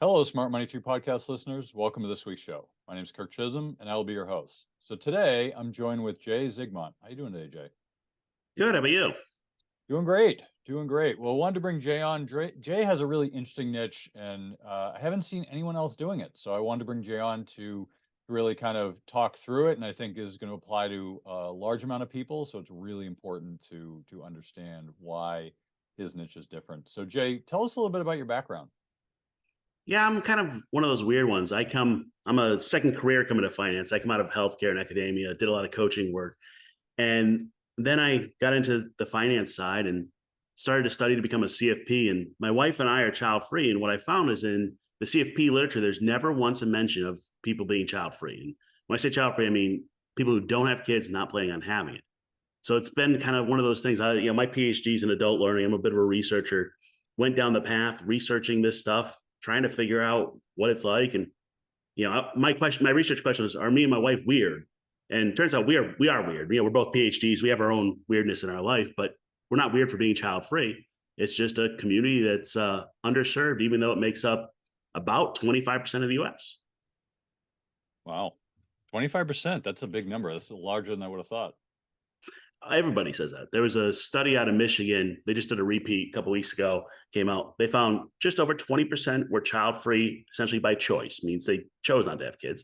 Hello, Smart Money Tree podcast listeners. Welcome to this week's show. My name is Kirk Chisholm, and I will be your host. So today, I'm joined with Jay Zigmont. How you doing today, Jay? Good. How about you? Doing great. Doing great. Well, I wanted to bring Jay on. Jay has a really interesting niche, and I haven't seen anyone else doing it. So I wanted to bring Jay on to really kind of talk through it, and I think is going to apply to a large amount of people. So it's really important to understand why his niche is different. So Jay, tell us a little bit about your background. Yeah, I'm kind of one of those weird ones. I'm a second career coming to finance. I come out of healthcare and academia, did a lot of coaching work. And then I got into the finance side and started to study to become a CFP. And my wife and I are child free. And what I found is in the CFP literature, there's never once a mention of people being child free. And when I say child free, I mean people who don't have kids, not planning on having it. So it's been kind of one of those things. My PhD is in adult learning. I'm a bit of a researcher. Went down the path researching this stuff, trying to figure out what it's like. And my research question was, are me and my wife weird? And it turns out we are weird. We're both PhDs. We have our own weirdness in our life, but we're not weird for being child free. It's just a community that's underserved, even though it makes up about 25% of the U.S. Wow, 25%. That's a big number. That's larger than I would have thought. Everybody says that. There was a study out of Michigan. They just did a repeat a couple weeks ago, came out. They found just over 20% were child free, essentially by choice, means they chose not to have kids.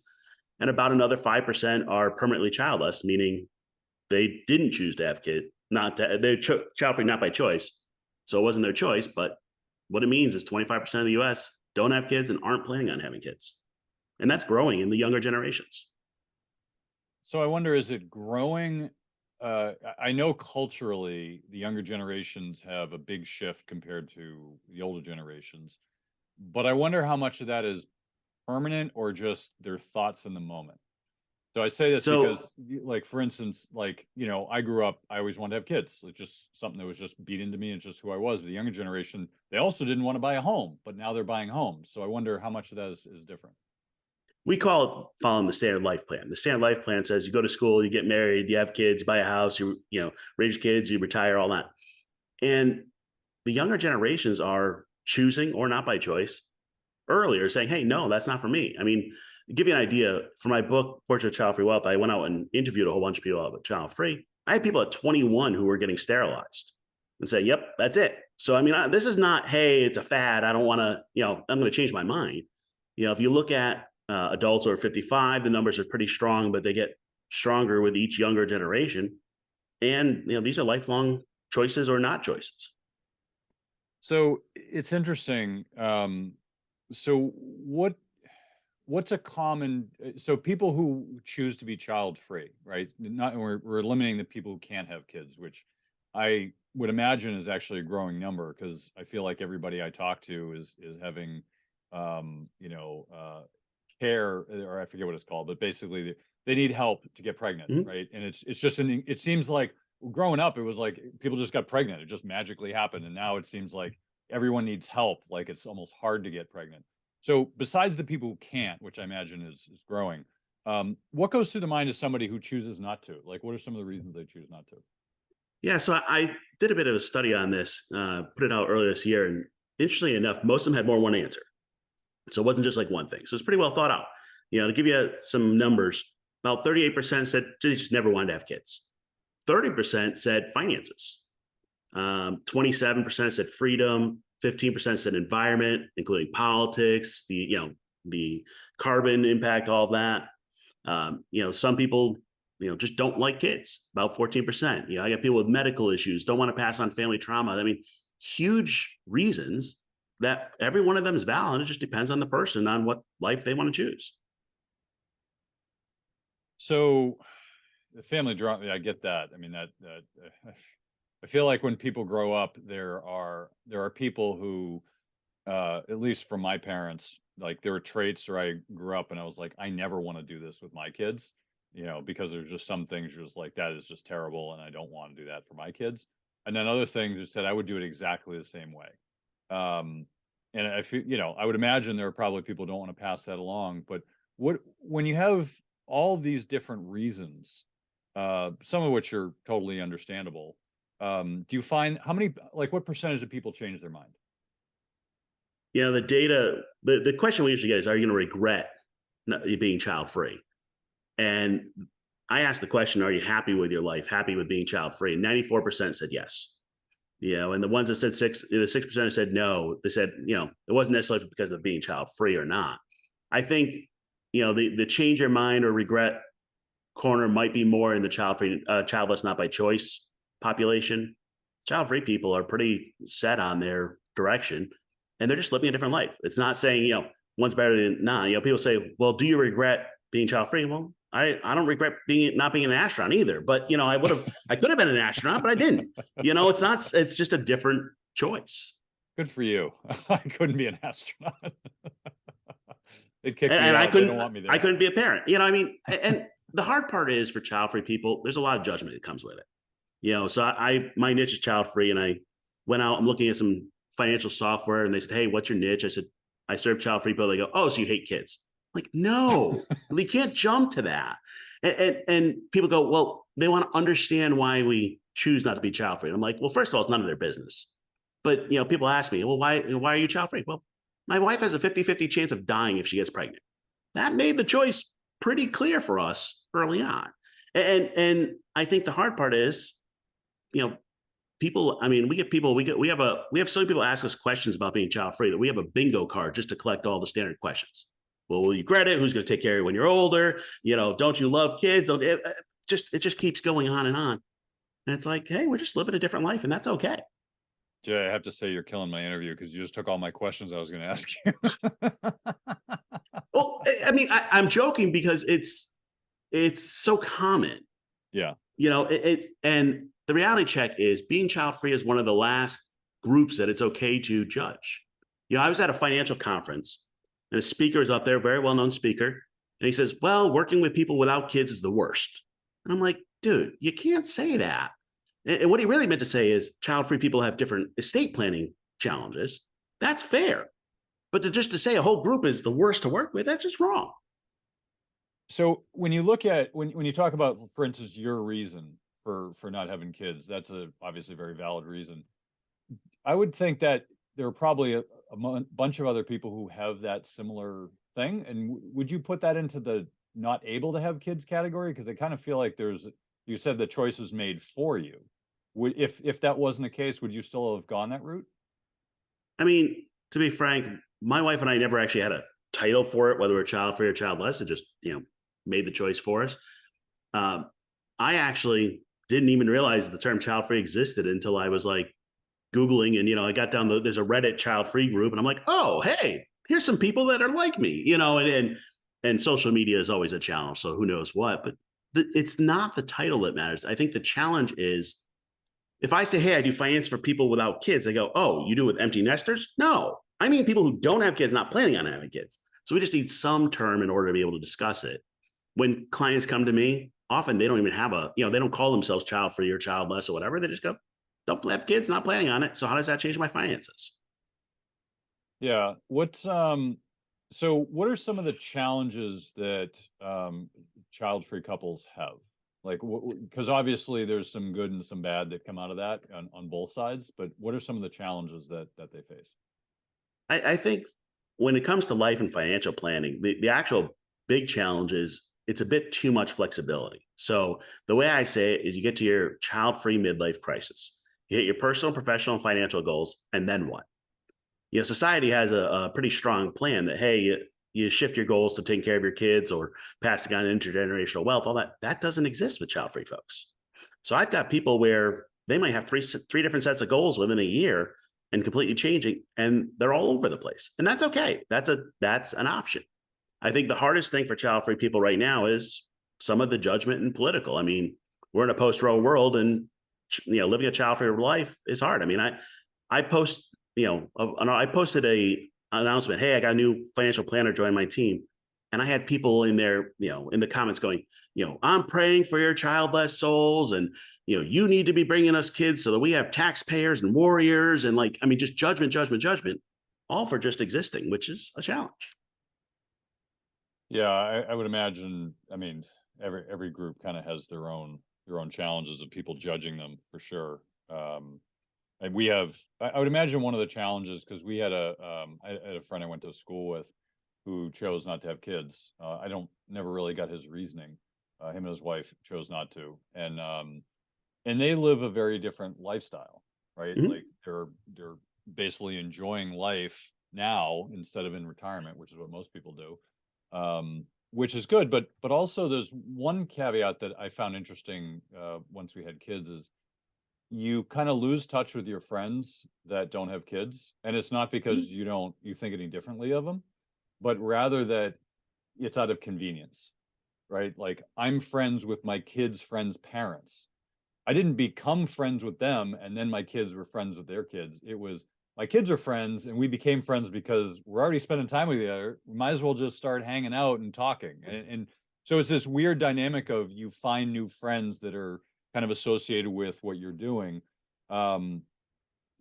And about another 5% are permanently childless, meaning they didn't choose to have kids, they're child free, not by choice. So it wasn't their choice. But what it means is 25% of the US don't have kids and aren't planning on having kids. And that's growing in the younger generations. So I wonder, is it growing? I know culturally the younger generations have a big shift compared to the older generations, but I wonder how much of that is permanent or just their thoughts in the moment. So I say this So because, like, for instance, I grew up, I always wanted to have kids. It's just something that was just beat into me. It's just who I was. The younger generation, they also didn't want to buy a home, but now they're buying homes. So I wonder how much of that is different. we call it following the standard life plan. The standard life plan says you go to school, you get married, you have kids, buy a house, you raise your kids, you retire, all that. And the younger generations are choosing or not by choice earlier saying, hey, no, that's not for me. I mean, to give you an idea, for my book, Portrait of Child Free Wealth, I went out and interviewed a whole bunch of people about child free. I had people at 21 who were getting sterilized and say, yep, that's it. So, I mean, this is not, hey, it's a fad. I don't want to, I'm going to change my mind. If you look at adults who are 55, the numbers are pretty strong, but they get stronger with each younger generation. And, these are lifelong choices or not choices. So it's interesting. So what's a common, so people who choose to be child free, right? Not we're eliminating the people who can't have kids, which I would imagine is actually a growing number because I feel like everybody I talk to is having um, you know, uh care, or I forget what it's called, but basically they need help to get pregnant, Mhm. right? And it's just it seems like growing up it was like people just got pregnant. It just magically happened, and now it seems like everyone needs help. Like it's almost hard to get pregnant. So besides the people who can't, which I imagine is growing, what goes through the mind of somebody who chooses not to? Like, what are some of the reasons they choose not to? Yeah, so I did a bit of a study on this, put it out earlier this year, and interestingly enough, most of them had more than one answer. So it wasn't just like one thing. So it's pretty well thought out. To give you some numbers, about 38% said they just never wanted to have kids. 30% said finances. 27% said freedom. 15% said environment, including politics, the carbon impact, all of that. Some people, just don't like kids, about 14%. I got people with medical issues, don't want to pass on family trauma. I mean, huge reasons that every one of them is valid. It just depends on the person, on what life they want to choose. So the family drama, I get that. I mean that I feel like when people grow up, there are people who, at least from my parents, like there were traits where I grew up and I was like, I never want to do this with my kids, because there's just some things you're just like, that is just terrible, and I don't want to do that for my kids. And then other things that said I would do it exactly the same way. Um, and I feel, I would imagine there are probably people who don't want to pass that along. But when you have all these different reasons, some of which are totally understandable, do you find how many, like, what percentage of people change their mind? the data, the question we usually get is, are you going to regret not being child free? And I asked the question, are you happy with your life, happy with being child free? 94% said yes. And the ones that said the 6% said no, they said, it wasn't necessarily because of being child free or not. I think, the change your mind or regret corner might be more in the childless, not by choice population. Child free people are pretty set on their direction and they're just living a different life. It's not saying, one's better than not. People say, well, do you regret being child free? Well, I don't regret not being an astronaut either, but I could have been an astronaut, but I didn't. It's just a different choice. Good for you. I couldn't be an astronaut. They kicked me And out. I couldn't, They don't want me there. I couldn't be a parent. And the hard part is for child free people, there's a lot of judgment that comes with it. So my niche is child free, and I went out, I'm looking at some financial software, and they said, hey, what's your niche? I said, I serve child free people. They go, oh, so you hate kids. I'm like, no, we can't jump to that. And people go, well, they want to understand why we choose not to be child free. And I'm like, well, first of all, it's none of their business. But, people ask me, well, why are you child free? Well, my wife has a 50-50 chance of dying if she gets pregnant. That made the choice pretty clear for us early on. And I think the hard part is, people, we have so many people ask us questions about being child free that we have a bingo card just to collect all the standard questions. Well, will you regret it? Who's going to take care of you when you're older? Don't you love kids? It just keeps going on and on. And it's like, hey, we're just living a different life, and that's okay. Jay, I have to say you're killing my interview because you just took all my questions I was going to ask you. Well, I'm joking because it's so common. Yeah. And the reality check is being child free is one of the last groups that it's okay to judge. I was at a financial conference and a speaker is up there, very well-known speaker. And he says, well, working with people without kids is the worst. And I'm like, dude, you can't say that. And what he really meant to say is child-free people have different estate planning challenges. That's fair. But to say a whole group is the worst to work with, that's just wrong. So when you look at, when you talk about, for instance, your reason for not having kids, that's obviously a very valid reason. I would think that there are probably a bunch of other people who have that similar thing. And would you put that into the not able to have kids category? Because I kind of feel like you said the choice is made for you. If that wasn't the case, would you still have gone that route? To be frank, my wife and I never actually had a title for it, whether we're child free or childless. It just, made the choice for us. I actually didn't even realize the term child free existed until I was like Googling, and, I got down there's a Reddit child free group, and I'm like, oh, hey, here's some people that are like me, and social media is always a challenge. So who knows what, but it's not the title that matters. I think the challenge is, if I say, hey, I do finance for people without kids, they go, oh, you do with empty nesters? No, I mean people who don't have kids, not planning on having kids. So we just need some term in order to be able to discuss it. When clients come to me, often they don't even have they don't call themselves child free or childless or whatever. They just go, don't have kids, not planning on it. So how does that change my finances? Yeah. So what are some of the challenges that child-free couples have? Like, because obviously there's some good and some bad that come out of that on both sides, but what are some of the challenges that they face? I think when it comes to life and financial planning, the actual big challenge is it's a bit too much flexibility. So the way I say it is you get to your child-free midlife crisis. You hit your personal, professional, and financial goals, and then what? Society has a pretty strong plan that, hey, you shift your goals to taking care of your kids or passing on intergenerational wealth, all that. That doesn't exist with child-free folks. So I've got people where they might have three different sets of goals within a year and completely changing, and they're all over the place. And that's okay. That's an option. I think the hardest thing for child-free people right now is some of the judgment and political. We're in a post-Roe world, and living a child-free life is hard. I posted a announcement, hey, I got a new financial planner join my team. And I had people in there, in the comments going, I'm praying for your childless souls. And, you need to be bringing us kids so that we have taxpayers and warriors. And just judgment, all for just existing, which is a challenge. Yeah, I would imagine, every group kind of has their own challenges of people judging them for sure. And we have, I would imagine one of the challenges, because we had I had a friend I went to school with who chose not to have kids. I don't never really got his reasoning. Him and his wife chose not to, and they live a very different lifestyle, right? Mhm. Like they're basically enjoying life now instead of in retirement, which is what most people do. Which is good, but also there's one caveat that I found interesting once we had kids is you kind of lose touch with your friends that don't have kids, and it's not because Mhm. you think any differently of them, but rather that it's out of convenience, right? Like I'm friends with my kids' friends' parents. I didn't become friends with them and then my kids were friends with their kids. It was my kids are friends and we became friends because we're already spending time with each other. We might as well just start hanging out and talking. And so it's this weird dynamic of you find new friends that are kind of associated with what you're doing. Um,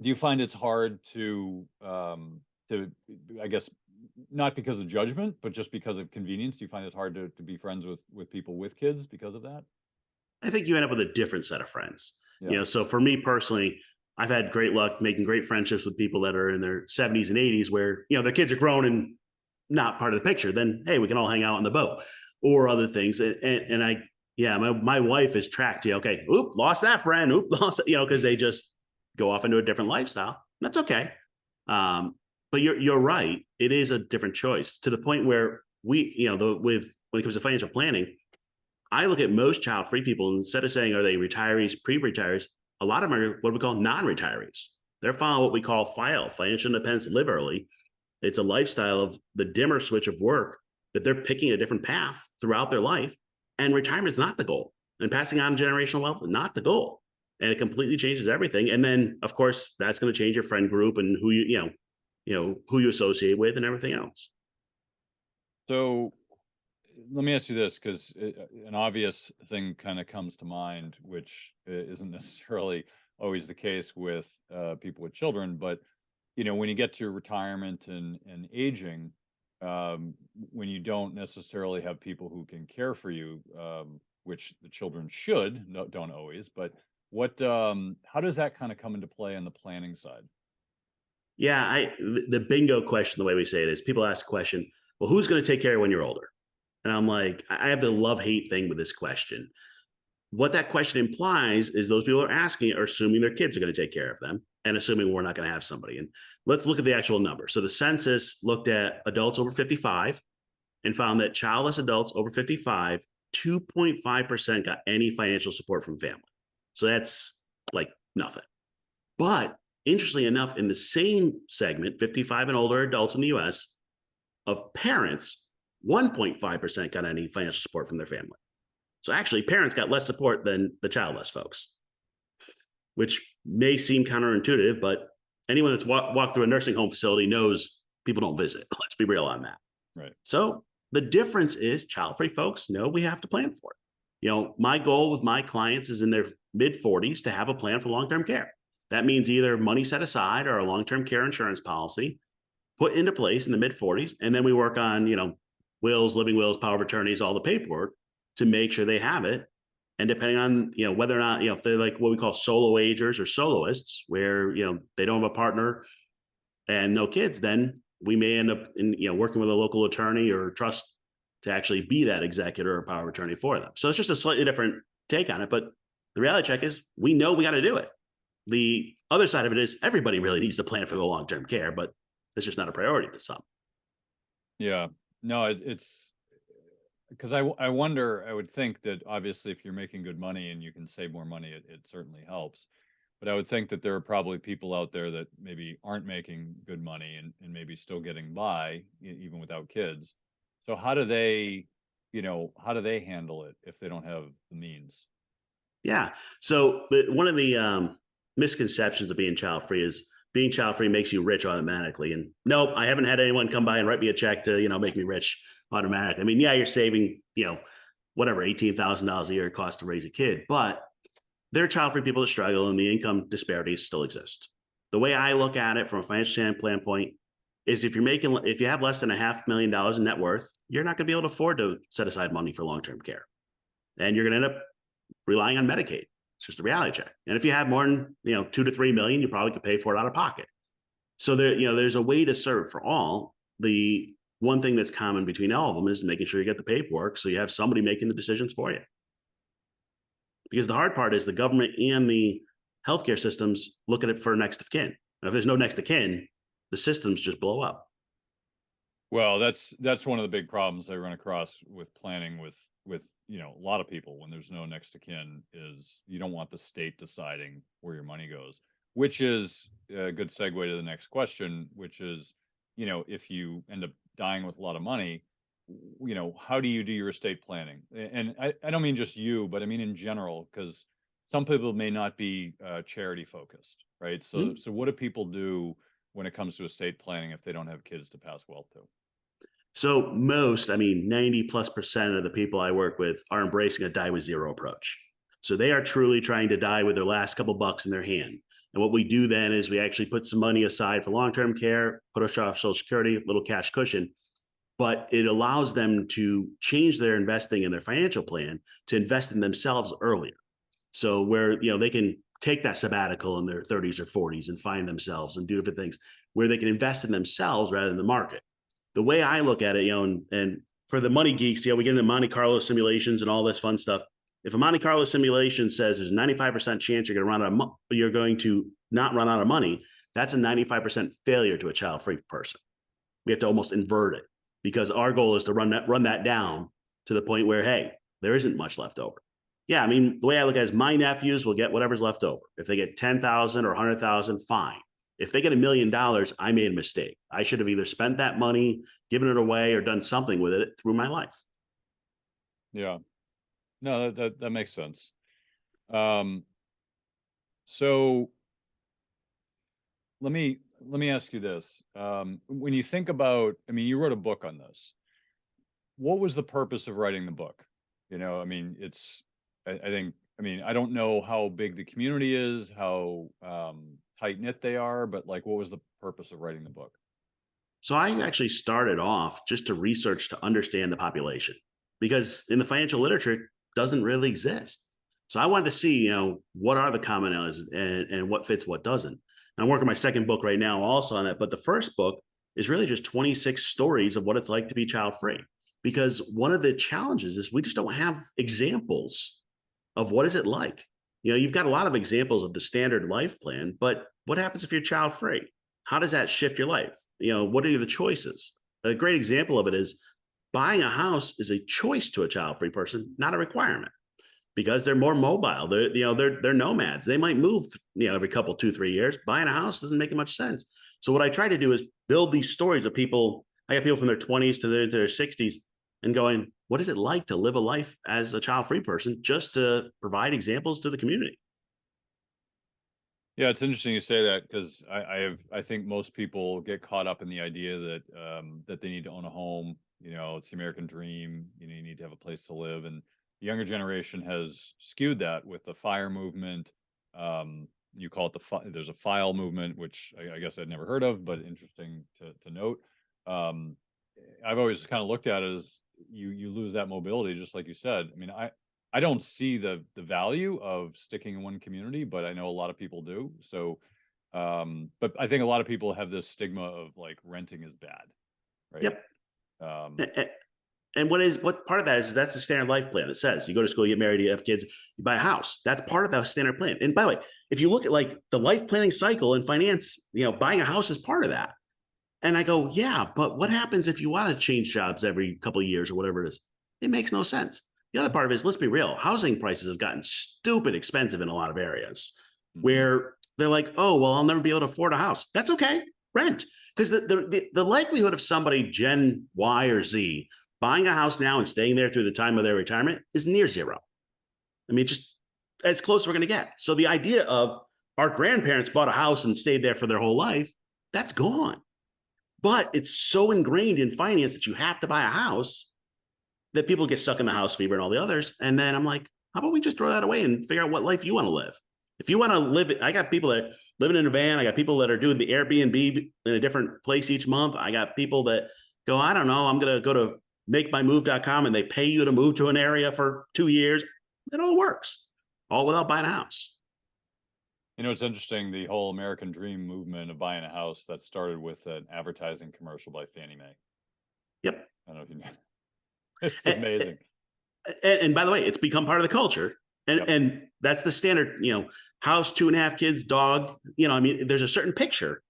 do you find it's hard to I guess not because of judgment, but just because of convenience? Do you find it's hard to be friends with people with kids because of that? I think you end up with a different set of friends. Yeah. So for me personally, I've had great luck making great friendships with people that are in their 70s and 80s where, their kids are grown and not part of the picture. Then, hey, we can all hang out on the boat or other things. And I, yeah, my wife is tracked. Okay, oop, lost that friend. Oop, lost, because they just go off into a different lifestyle. That's okay. Um, but you're right. It is a different choice to the point where we, with when it comes to financial planning, I look at most child free people, and instead of saying, are they retirees, pre retirees, a lot of them are what we call non retirees. They're following what we call FILE, financial independence, live early. It's a lifestyle of the dimmer switch of work that they're picking a different path throughout their life. And retirement is not the goal. And passing on generational wealth, not the goal. And it completely changes everything. And then, of course, that's going to change your friend group and who who you associate with and everything else. So let me ask you this, because an obvious thing kind of comes to mind, which isn't necessarily always the case with people with children, but when you get to retirement and aging, when you don't necessarily have people who can care for you, which the children should, no, don't always, but how does that kind of come into play on the planning side? Yeah, the bingo question, the way we say it is people ask the question, well, who's going to take care of when you're older? And I'm like, I have the love hate thing with this question. What that question implies is those people are asking are assuming their kids are going to take care of them and assuming we're not going to have somebody. And let's look at the actual number. So the census looked at adults over 55 and found that childless adults over 55, 2.5% got any financial support from family. So that's like nothing. But interestingly enough, in the same segment, 55 and older adults in the US, of parents, 1.5% got any financial support from their family. So actually, parents got less support than the childless folks, which may seem counterintuitive, but anyone that's walked through a nursing home facility knows people don't visit. Let's be real on that. Right. So the difference is child-free folks know we have to plan for it. My goal with my clients is in their mid 40s to have a plan for long-term care. That means either money set aside or a long-term care insurance policy put into place in the mid 40s. And then we work on, wills, living wills, power of attorneys, all the paperwork to make sure they have it. And depending on, whether or not, if they're like what we call solo agers or soloists, where, they don't have a partner and no kids, then we may end up in, working with a local attorney or trust to actually be that executor or power of attorney for them. So it's just a slightly different take on it. But the reality check is we know we got to do it. The other side of it is everybody really needs to plan for the long-term care, but it's just not a priority to some. Yeah. No, it's because I wonder, I would think that obviously if you're making good money and you can save more money, it certainly helps. But I would think that there are probably people out there that maybe aren't making good money and maybe still getting by even without kids. So how do they handle it if they don't have the means? Yeah. So one of the misconceptions of being child free is being child free makes you rich automatically. And nope, I haven't had anyone come by and write me a check to, make me rich automatically. I mean, yeah, you're saving, whatever, $18,000 a year it costs to raise a kid, but there are child free people that struggle and the income disparities still exist. The way I look at it from a financial plan point is if you have less than $500,000 in net worth, you're not going to be able to afford to set aside money for long term care. And you're going to end up relying on Medicaid. It's just a reality check. And if you have more than, 2 to 3 million, you probably could pay for it out of pocket. So there's a way to serve for all. The one thing that's common between all of them is making sure you get the paperwork so you have somebody making the decisions for you. Because the hard part is the government and the healthcare systems look at it for next of kin. And if there's no next of kin, the systems just blow up. Well, that's one of the big problems I run across with planning with a lot of people when there's no next of kin is you don't want the state deciding where your money goes, which is a good segue to the next question, which is, if you end up dying with a lot of money, how do you do your estate planning? And I don't mean just you, but I mean in general, because some people may not be charity focused, right? So what do people do when it comes to estate planning if they don't have kids to pass wealth to? So 90+% of the people I work with are embracing a die with zero approach. So they are truly trying to die with their last couple bucks in their hand. And what we do then is we actually put some money aside for long-term care, put a Social Security, little cash cushion, but it allows them to change their investing in their financial plan to invest in themselves earlier. So where, they can take that sabbatical in their 30s or 40s and find themselves and do different things where they can invest in themselves rather than the market. The way I look at it, and for the money geeks, we get into Monte Carlo simulations and all this fun stuff. If a Monte Carlo simulation says there's a 95% chance you're going to not run out of money, that's a 95% failure to a child-free person. We have to almost invert it because our goal is to run that down to the point where, hey, there isn't much left over. Yeah, the way I look at it is my nephews will get whatever's left over. If they get 10,000 or 100,000, fine. If they get $1 million, I made a mistake. I should have either spent that money, given it away, or done something with it through my life. Yeah, no, that makes sense. So let me ask you this: when you think about, you wrote a book on this. What was the purpose of writing the book? I don't know how big the community is, how tight knit they are, but what was the purpose of writing the book? So I actually started off just to research to understand the population because in the financial literature, it doesn't really exist. So I wanted to see, what are the commonalities and what fits, what doesn't. And I'm working my second book right now also on that. But the first book is really just 26 stories of what it's like to be child-free. Because one of the challenges is we just don't have examples of what is it like. You've got a lot of examples of the standard life plan, but what happens if you're child-free? How does that shift your life? What are the choices? A great example of it is buying a house is a choice to a child-free person, not a requirement, because they're more mobile. They're nomads. They might move, every couple, 2-3 years. Buying a house doesn't make much sense. So what I try to do is build these stories of people. I got people from their 20s to their 60s and going, what is it like to live a life as a child-free person, just to provide examples to the community? Yeah, it's interesting you say that because I think most people get caught up in the idea that that they need to own a home. It's the American dream. You need to have a place to live, and the younger generation has skewed that with the FIRE movement. You call it there's a file movement, which I guess I'd never heard of, but interesting to note. I've always kind of looked at it as you lose that mobility, just like you said. I don't see the value of sticking in one community, but I know a lot of people do. So, but I think a lot of people have this stigma of renting is bad, right? Yep. Um, And what part of that is that's the standard life plan. It says you go to school, you get married, you have kids, you buy a house. That's part of the standard plan. And by the way, if you look at the life planning cycle in finance, buying a house is part of that. And I go, yeah, but what happens if you want to change jobs every couple of years or whatever it is? It makes no sense. The other part of it is, let's be real, housing prices have gotten stupid expensive in a lot of areas where they're like, oh, well, I'll never be able to afford a house. That's okay, rent. Because the likelihood of somebody Gen Y or Z buying a house now and staying there through the time of their retirement is near zero. Just as close as we're going to get. So the idea of our grandparents bought a house and stayed there for their whole life, that's gone. But it's so ingrained in finance that you have to buy a house that people get stuck in the house fever and all the others. And then I'm like, how about we just throw that away and figure out what life you want to live? If you want to live it, I got people that living in a van. I got people that are doing the Airbnb in a different place each month. I got people that go, I don't know, I'm going to go to makemymove.com and they pay you to move to an area for 2 years. It all works. all without buying a house. You know, it's interesting, the whole American dream movement of buying a house that started with an advertising commercial by Fannie Mae. Yep. I don't know if you know. It's And, amazing. and by the way, it's become part of the culture. And, Yep. and that's the standard, house, 2.5 kids, dog, I mean, there's a certain picture.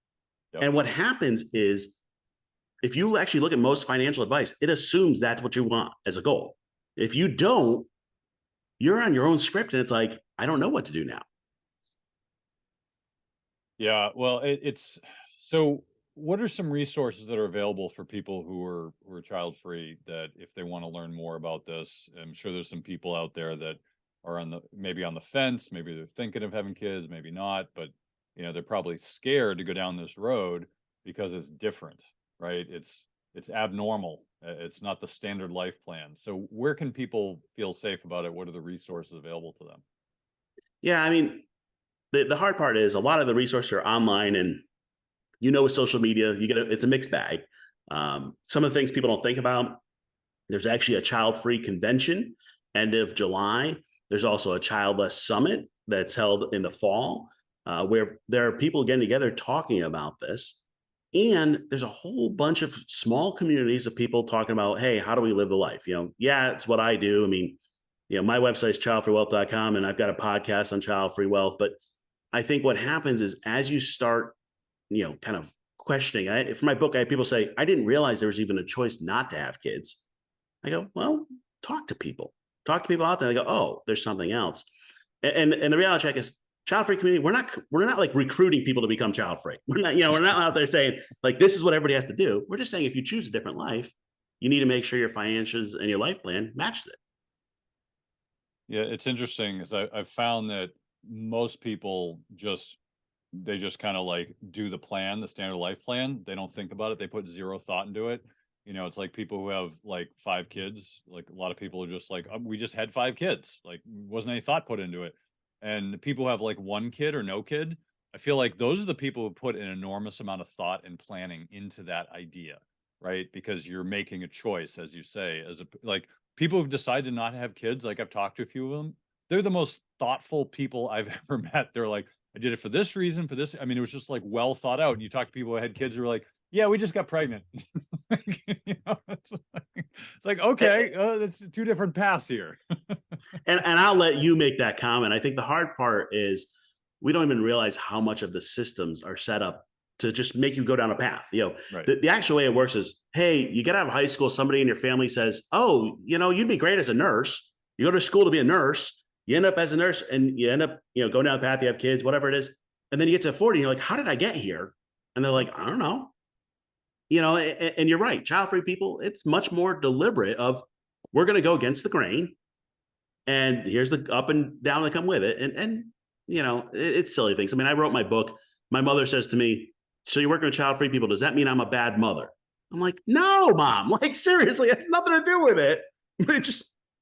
Yep. And what happens is if you actually look at most financial advice, it assumes that's what you want as a goal. If you don't, you're on your own script and it's like, I don't know what to do now. Yeah. Well, it's so what are some resources that are available for people who are child free that if they want to learn more about this? I'm sure there's some people out there that are maybe on the fence, maybe they're thinking of having kids, maybe not, but they're probably scared to go down this road because it's different, right? It's abnormal. It's not the standard life plan. So where can people feel safe about it? What are the resources available to them? Yeah. I mean, the hard part is a lot of the resources are online and with social media, it's a mixed bag. Some of the things people don't think about, there's actually a child-free convention end of July. There's also a childless summit that's held in the fall, where there are people getting together talking about this. And there's a whole bunch of small communities of people talking about, hey, how do we live the life? Yeah, it's what I do. I mean, my website is childfreewealth.com, and I've got a podcast on child free wealth. But I think what happens is as you start, kind of questioning, for my book, I have people say, I didn't realize there was even a choice not to have kids. I go, well, talk to people out there. They go, oh, there's something else. And the reality check is child free community. We're not like recruiting people to become child free. We're not out there saying like, this is what everybody has to do. We're just saying, if you choose a different life, you need to make sure your finances and your life plan matches it. Yeah, it's interesting is I've found that most people they just kind of like do the plan, the standard life plan. They don't think about it. They put zero thought into it. It's like people who have like 5 kids. Like a lot of people are just like, we just had 5 kids. Like wasn't any thought put into it. And people who have like 1 kid or no kid, I feel like those are the people who put an enormous amount of thought and planning into that idea, right? Because you're making a choice, as you say, like people who've decided to not have kids. Like I've talked to a few of them. They're the most thoughtful people I've ever met. They're like, I did it for this reason, for this. I mean, it was just like well thought out. And you talk to people who had kids who were like, yeah, we just got pregnant. It's like, okay, that's 2 different paths here. And I'll let you make that comment. I think the hard part is we don't even realize how much of the systems are set up to just make you go down a path. Right. The actual way it works is, hey, you get out of high school, somebody in your family says, oh, you'd be great as a nurse. You go to school to be a nurse, you end up as a nurse and you end up, going down the path, you have kids, whatever it is. And then you get to 40 and you're like, how did I get here? And they're like, I don't know. And you're right. Child-free people, it's much more deliberate of we're going to go against the grain. And here's the up and down that come with it. And it's silly things. I mean, I wrote my book. My mother says to me, so you're working with child-free people. Does that mean I'm a bad mother? I'm like, no, mom. Like, seriously, it has nothing to do with it.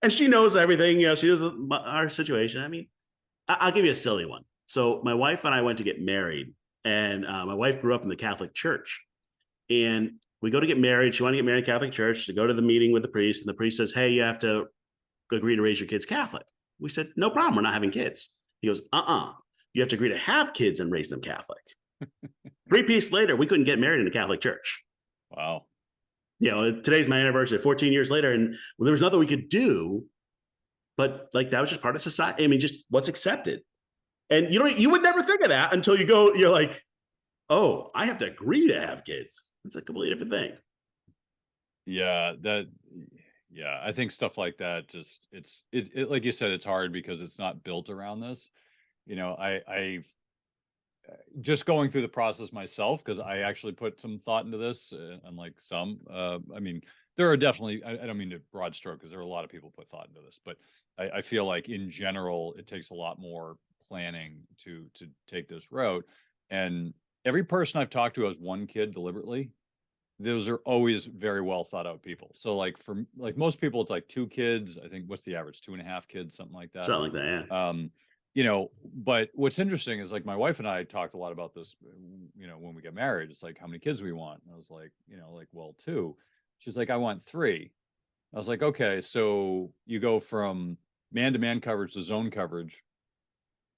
And she knows everything. She knows our situation. I mean, I'll give you a silly one. So my wife and I went to get married, and my wife grew up in the Catholic Church. And we go to get married. She wanted to get married in Catholic Church, to go to the meeting with the priest. And the priest says, hey, you have to agree to raise your kids Catholic. We said, no problem. We're not having kids. He goes, you have to agree to have kids and raise them Catholic. 3 pieces later, we couldn't get married in the Catholic Church. Wow. Today's my anniversary, 14 years later, and there was nothing we could do. But like that was just part of society. I mean, just what's accepted. And you would never think of that until you're like, oh, I have to agree to have kids. It's a completely different thing. Yeah, I think stuff like that just it like you said, it's hard because it's not built around this. I've just going through the process myself because I actually put some thought into this, unlike some. I mean, there are definitely, I don't mean to broad stroke because there are a lot of people put thought into this, but I feel like in general, it takes a lot more planning to take this route. And every person I've talked to has 1 kid deliberately. Those are always very well thought out people. So like for like most people, it's like 2 kids. I think what's the average? 2.5 kids, something like that. Something like that, yeah. But what's interesting is like my wife and I talked a lot about this, when we get married. It's like, how many kids we want? And I was like, well, 2. She's like, I want 3. I was like, okay, so you go from man-to-man coverage to zone coverage.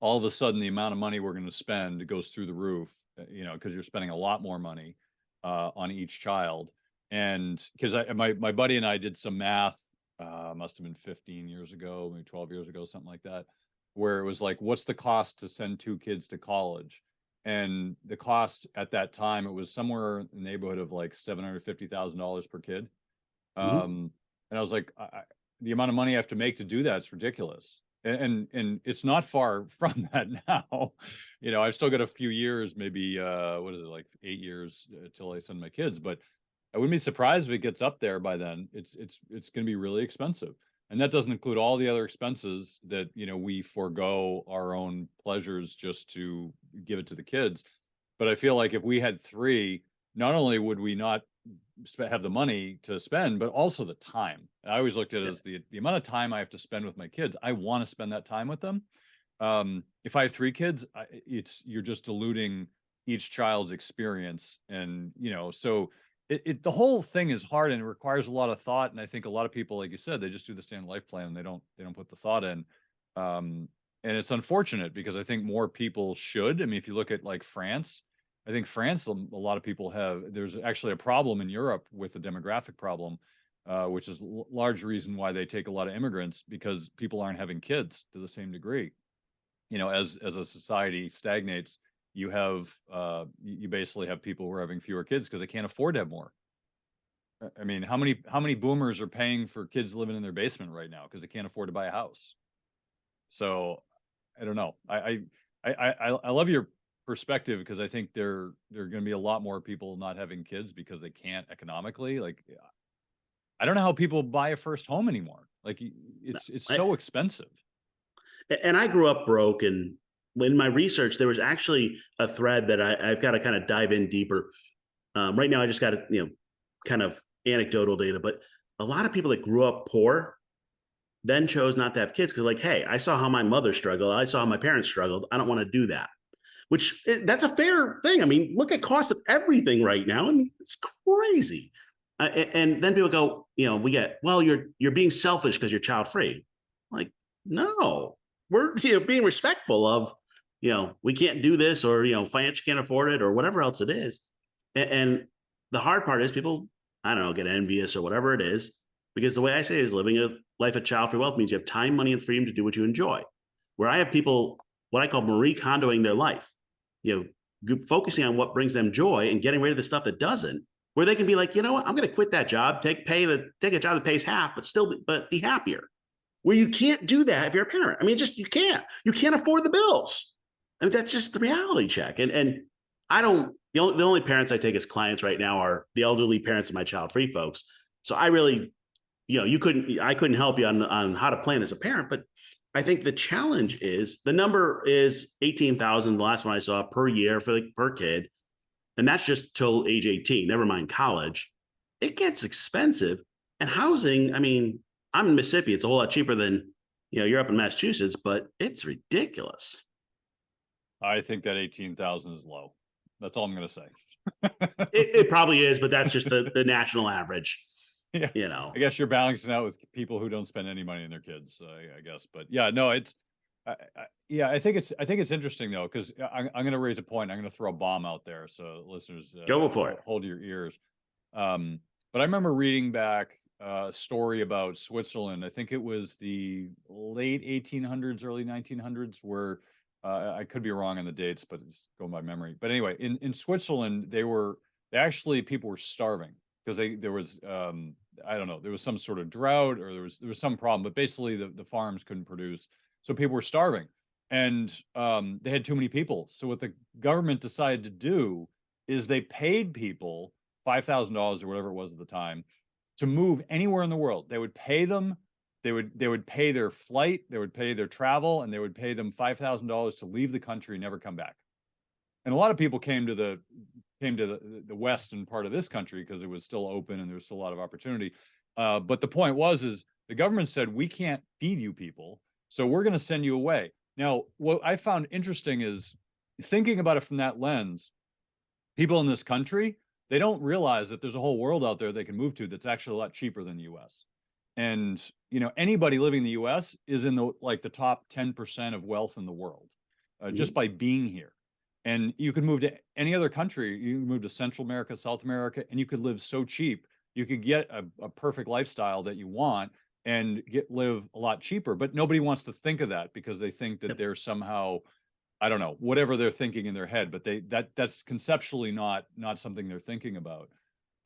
all of a sudden the amount of money we're going to spend goes through the roof, because you're spending a lot more money on each child. And because my buddy and I did some math, must have been 15 years ago, maybe 12 years ago, something like that, where it was like, what's the cost to send 2 kids to college? And the cost at that time, it was somewhere in the neighborhood of like $750,000 per kid. Mhm. And I was like, the amount of money I have to make to do that is ridiculous. And it's not far from that now. I've still got a few years, maybe what is it, like 8 years till I send my kids, but I wouldn't be surprised if it gets up there by then. It's going to be really expensive. And that doesn't include all the other expenses that, we forego our own pleasures just to give it to the kids. But I feel like if we had three, not only would we not have the money to spend, but also the time. I always looked at it Yeah. as the amount of time I have to spend with my kids. I want to spend that time with them. If I have 3 kids, you're just diluting each child's experience, and so the whole thing is hard and it requires a lot of thought. And I think a lot of people, like you said, they just do the standard life plan and they don't put the thought in. And it's unfortunate because I think more people should. I mean, if you look at like France, I think France, a lot of people there's actually a problem in Europe with the demographic problem, which is large reason why they take a lot of immigrants, because people aren't having kids to the same degree. As a society stagnates, you basically have people who are having fewer kids because they can't afford to have more. I mean, how many boomers are paying for kids living in their basement right now because they can't afford to buy a house? So I don't know. I love your perspective, because I think there are going to be a lot more people not having kids because they can't economically. Like, I don't know how people buy a first home anymore. Like, No. it's so expensive. And I grew up broke, and in my research, there was actually a thread that I've got to kind of dive in deeper. Right now, I just got to, kind of anecdotal data, but a lot of people that grew up poor then chose not to have kids because, like, hey, I saw how my mother struggled. I saw how my parents struggled. I don't want to do that. That's a fair thing. I mean, look at cost of everything right now. I mean, it's crazy. And then people go, well, you're being selfish because you're child free. Like, no, we're being respectful of, we can't do this, or financially can't afford it, or whatever else it is. And the hard part is people, I don't know, get envious or whatever it is, because the way I say it is, living a life of child free wealth means you have time, money, and freedom to do what you enjoy. Where I have people, what I call Marie Kondoing their life, focusing on what brings them joy and getting rid of the stuff that doesn't, where they can be like, you know what, I'm going to quit that job, take a job that pays half, but be happier. Where you can't do that if you're a parent. I mean, you can't afford the bills. I mean, that's just the reality check. And I don't, the only parents I take as clients right now are the elderly parents of my child free folks. So I really, I couldn't help you on how to plan as a parent, but I think the challenge is, the number is 18,000, the last one I saw, per year per kid. And that's just till age 18, never mind college. It gets expensive. And housing, I mean, I'm in Mississippi. It's a whole lot cheaper than, you're up in Massachusetts, but it's ridiculous. I think that 18,000 is low. That's all I'm going to say. It probably is, but that's just the national average, Yeah, you know. I guess you're balancing out with people who don't spend any money on their kids, I guess. But yeah, no, yeah, I think it's interesting though, because I'm going to raise a point. I'm going to throw a bomb out there, so listeners, Go for it. hold your ears. But I remember reading back a story about Switzerland. I think it was the late 1800s, early 1900s, where I could be wrong on the dates, but it's going by memory. But anyway, in Switzerland, people were starving because there was I don't know, there was some sort of drought, or there was some problem, but basically the farms couldn't produce, so people were starving, and they had too many people. So what the government decided to do is they paid people $5,000 or whatever it was at the time to move anywhere in the world. They would pay them. They would pay their flight. They would pay their travel, and they would pay them $5,000 to leave the country and never come back. And a lot of people came to the western part of this country because it was still open and there was still a lot of opportunity. But the point is the government said, we can't feed you people, so we're going to send you away. Now, what I found interesting is, thinking about it from that lens, people in this country, they don't realize that there's a whole world out there they can move to that's actually a lot cheaper than the US. And, anybody living in the US is in the top 10% of wealth in the world. just by being here. And you could move to any other country. You can move to Central America, South America, and you could live so cheap. You could get a perfect lifestyle that you want and live a lot cheaper. But nobody wants to think of that because they think that they're somehow, I don't know, whatever they're thinking in their head, but that's conceptually not something they're thinking about.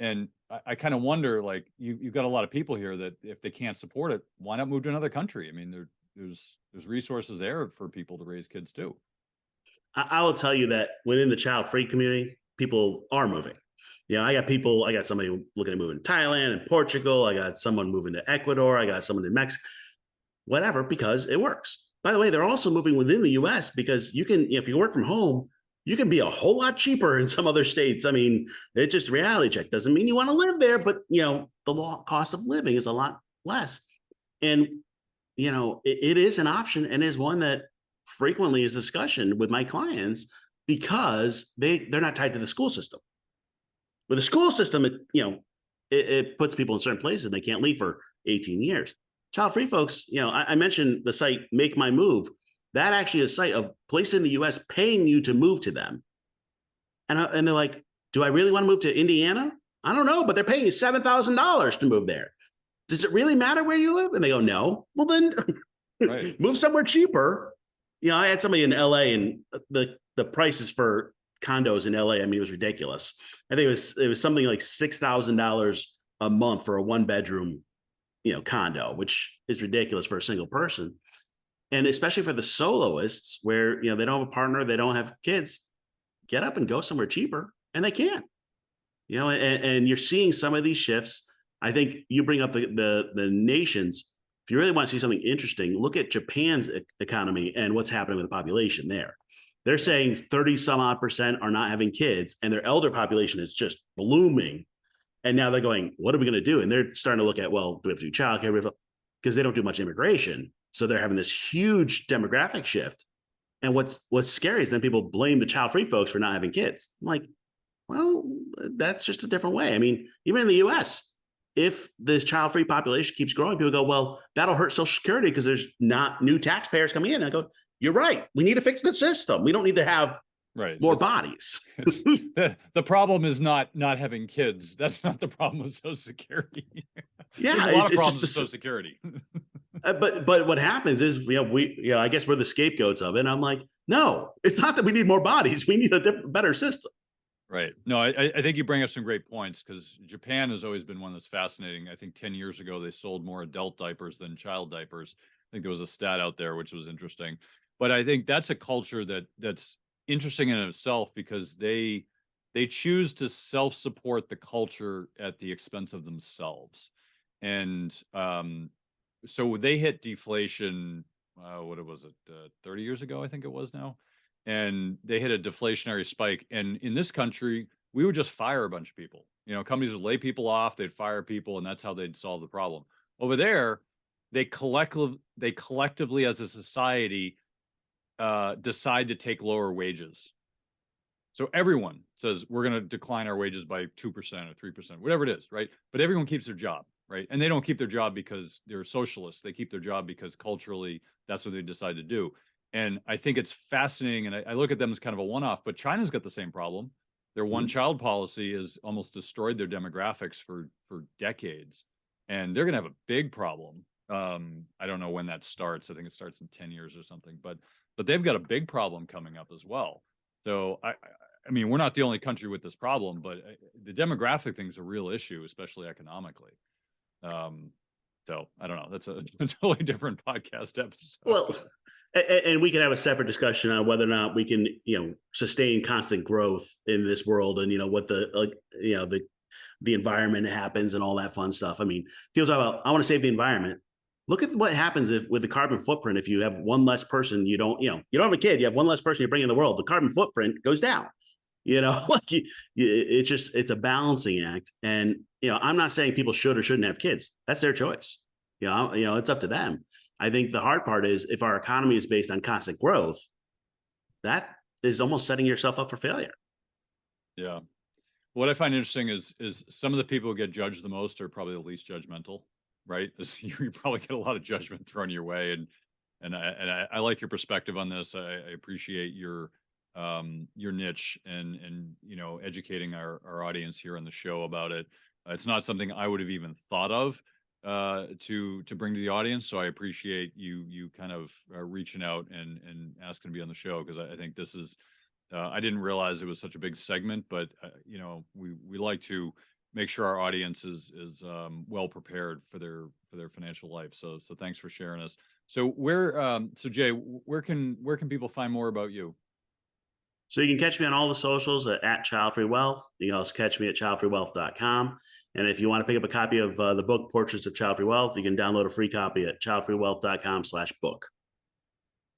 And I kind of wonder, like, you've got a lot of people here that if they can't support it, why not move to another country? I mean, there's resources there for people to raise kids too. I will tell you that within the child-free community, people are moving. I got somebody looking at moving to Thailand and Portugal. I got someone moving to Ecuador. I got someone in Mexico, whatever, because it works. By the way, they're also moving within the US because you can, if you work from home, you can be a whole lot cheaper in some other states. I mean, it's just a reality check. Doesn't mean you want to live there, but the cost of living is a lot less. And, it is an option and is one that frequently is discussion with my clients because they're not tied to the school system. With the school system, it puts people in certain places and they can't leave for 18 years. Child-free folks, I mentioned the site Make My Move. That actually is a site of place in the US paying you to move to them. And they're like, do I really want to move to Indiana? I don't know, but they're paying you $7,000 to move there. Does it really matter where you live? And they go, no. Well, then move somewhere cheaper. I had somebody in LA and the prices for condos in LA, I mean, it was ridiculous. I think it was something like $6,000 a month for a 1-bedroom, condo, which is ridiculous for a single person. And especially for the soloists where, they don't have a partner, they don't have kids, get up and go somewhere cheaper, and they can. And you're seeing some of these shifts. I think you bring up the nations. If you really want to see something interesting, look at Japan's economy and what's happening with the population there. They're saying 30 some odd % are not having kids, and their elder population is just blooming. And now they're going, what are we going to do? And they're starting to look at, well, do we have to do childcare? Because they don't do much immigration. So they're having this huge demographic shift. And what's scary is then people blame the child-free folks for not having kids. I'm like, well, that's just a different way. I mean, even in the US, if this child-free population keeps growing, people go, well, that'll hurt Social Security because there's not new taxpayers coming in. And I go, you're right. We need to fix the system. We don't need to have more bodies. The problem is not having kids. That's not the problem with Social Security. Yeah, there's a lot of problems with Social Security. But what happens is, I guess we're the scapegoats of it. And I'm like, no, it's not that we need more bodies. We need a better system. Right. No, I think you bring up some great points because Japan has always been one that's fascinating. I think 10 years ago, they sold more adult diapers than child diapers. I think there was a stat out there, which was interesting. But I think that's a culture that's interesting in itself because they choose to self-support the culture at the expense of themselves. And so they hit deflation, what was it, 30 years ago, I think it was now. And they hit a deflationary spike. And in this country, we would just fire a bunch of people. Companies would lay people off, they'd fire people, and that's how they'd solve the problem. Over there, they collectively as a society decide to take lower wages. So everyone says we're going to decline our wages by 2% or 3%, whatever it is, right? But everyone keeps their job, right? And they don't keep their job because they're socialists. They keep their job because culturally that's what they decide to do. And I think it's fascinating. And I look at them as kind of a one-off, but China's got the same problem. Their one-child policy has almost destroyed their demographics for decades. And they're going to have a big problem. I don't know when that starts. I think it starts in 10 years or something, but they've got a big problem coming up as well. So I mean, we're not the only country with this problem, but the demographic thing is a real issue, especially economically. So I don't know. That's a totally different podcast episode. Well, and we can have a separate discussion on whether or not we can, sustain constant growth in this world, and what the environment happens and all that fun stuff. I mean, people talk about, I want to save the environment. Look at what happens with the carbon footprint. If you have one less person, you don't have a kid, you have one less person you bring in the world, the carbon footprint goes down. It's a balancing act. And, I'm not saying people should or shouldn't have kids. That's their choice. It's up to them. I think the hard part is if our economy is based on constant growth, that is almost setting yourself up for failure. Yeah. What I find interesting is some of the people who get judged the most are probably the least judgmental, right? You probably get a lot of judgment thrown your way. And And I like your perspective on this. I appreciate your niche and educating our audience here on the show about it. It's not something I would have even thought of to bring to the audience. So I appreciate you kind of reaching out and asking to be on the show, because I think this is I didn't realize it was such a big segment, but we like to make sure our audience is well prepared for their financial life. So thanks for sharing us. So Jay, where can people find more about you? So you can catch me on all the socials at Child Free Wealth. You can also catch me at childfreewealth.com. And if you want to pick up a copy of the book Portraits of Child Free Wealth, you can download a free copy at childfreewealth.com/book.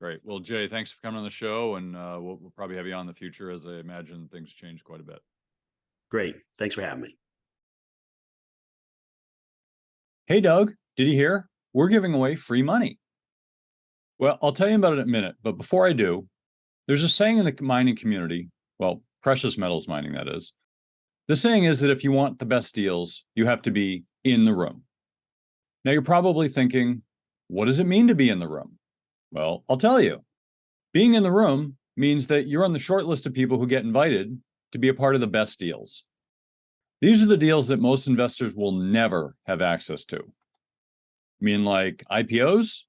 Great. Well, Jay, thanks for coming on the show, and we'll probably have you on in the future, as I imagine things change quite a bit. Great. Thanks for having me. Hey, Doug, did you hear? We're giving away free money. Well, I'll tell you about it in a minute, but before I do, there's a saying in the mining community, well, precious metals mining, that is. The saying is that if you want the best deals, you have to be in the room. Now, you're probably thinking, what does it mean to be in the room? Well, I'll tell you. Being in the room means that you're on the short list of people who get invited to be a part of the best deals. These are the deals that most investors will never have access to. You mean like IPOs?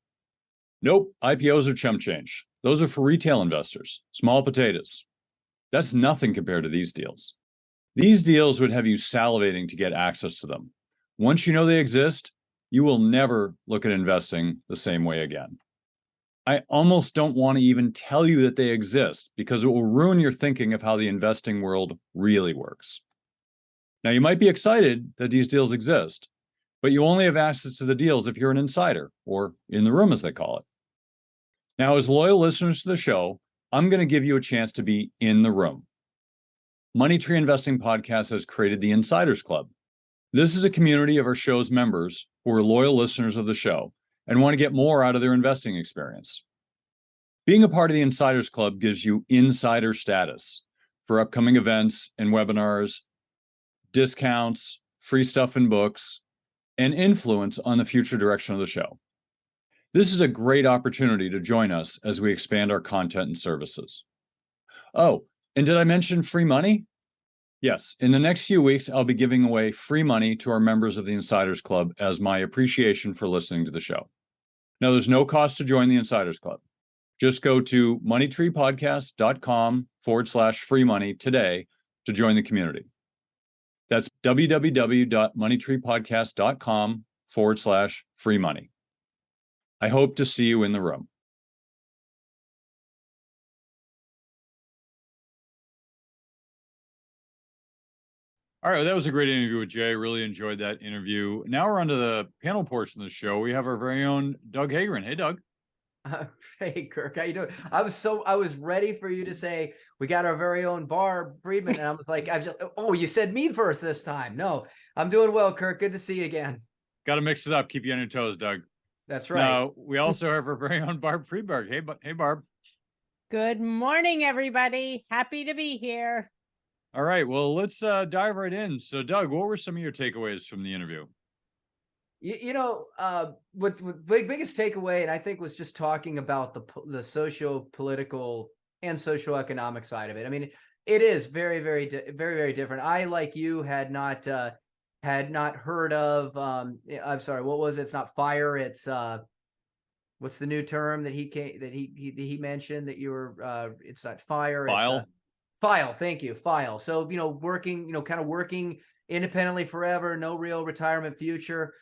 Nope, IPOs are chump change. Those are for retail investors, small potatoes. That's nothing compared to these deals. These deals would have you salivating to get access to them. Once you know they exist, you will never look at investing the same way again. I almost don't want to even tell you that they exist, because it will ruin your thinking of how the investing world really works. Now, you might be excited that these deals exist, but you only have access to the deals if you're an insider, or in the room as they call it. Now, as loyal listeners to the show, I'm going to give you a chance to be in the room. Money Tree Investing Podcast has created the Insiders Club. This is a community of our show's members who are loyal listeners of the show and want to get more out of their investing experience. Being a part of the Insiders Club gives you insider status for upcoming events and webinars, discounts, free stuff and books, and influence on the future direction of the show. This is a great opportunity to join us as we expand our content and services. Oh, and did I mention free money? Yes, in the next few weeks, I'll be giving away free money to our members of the Insiders Club as my appreciation for listening to the show. Now, there's no cost to join the Insiders Club. Just go to moneytreepodcast.com/free money today to join the community. That's www.moneytreepodcast.com/free money. I hope to see you in the room. All right, well, that was a great interview with Jay. Really enjoyed that interview. Now we're on to the panel portion of the show. We have our very own Doug Heagren. Hey, Doug. Hey, Kirk, how you doing? I was ready for you to say we got our very own Barb Friedman, and I was like, oh, you said me first this time. No, I'm doing well, Kirk. Good to see you again. Got to mix it up. Keep you on your toes, Doug. That's right. Now, we also have our very own Barb Friedberg. Hey, Barb. Good morning, everybody. Happy to be here. All right, well, let's dive right in. So, Doug, what were some of your takeaways from the interview? What biggest takeaway, and I think, was just talking about the socio-political and socioeconomic side of it. I mean, it is very, very, very, very different. I, like you, had not heard of. I'm sorry, what was it? It's not FIRE. It's what's the new term that he mentioned that you were? It's not FIRE. File. It's FILE. Thank you, FILE. So working, kind of working independently forever, no real retirement future.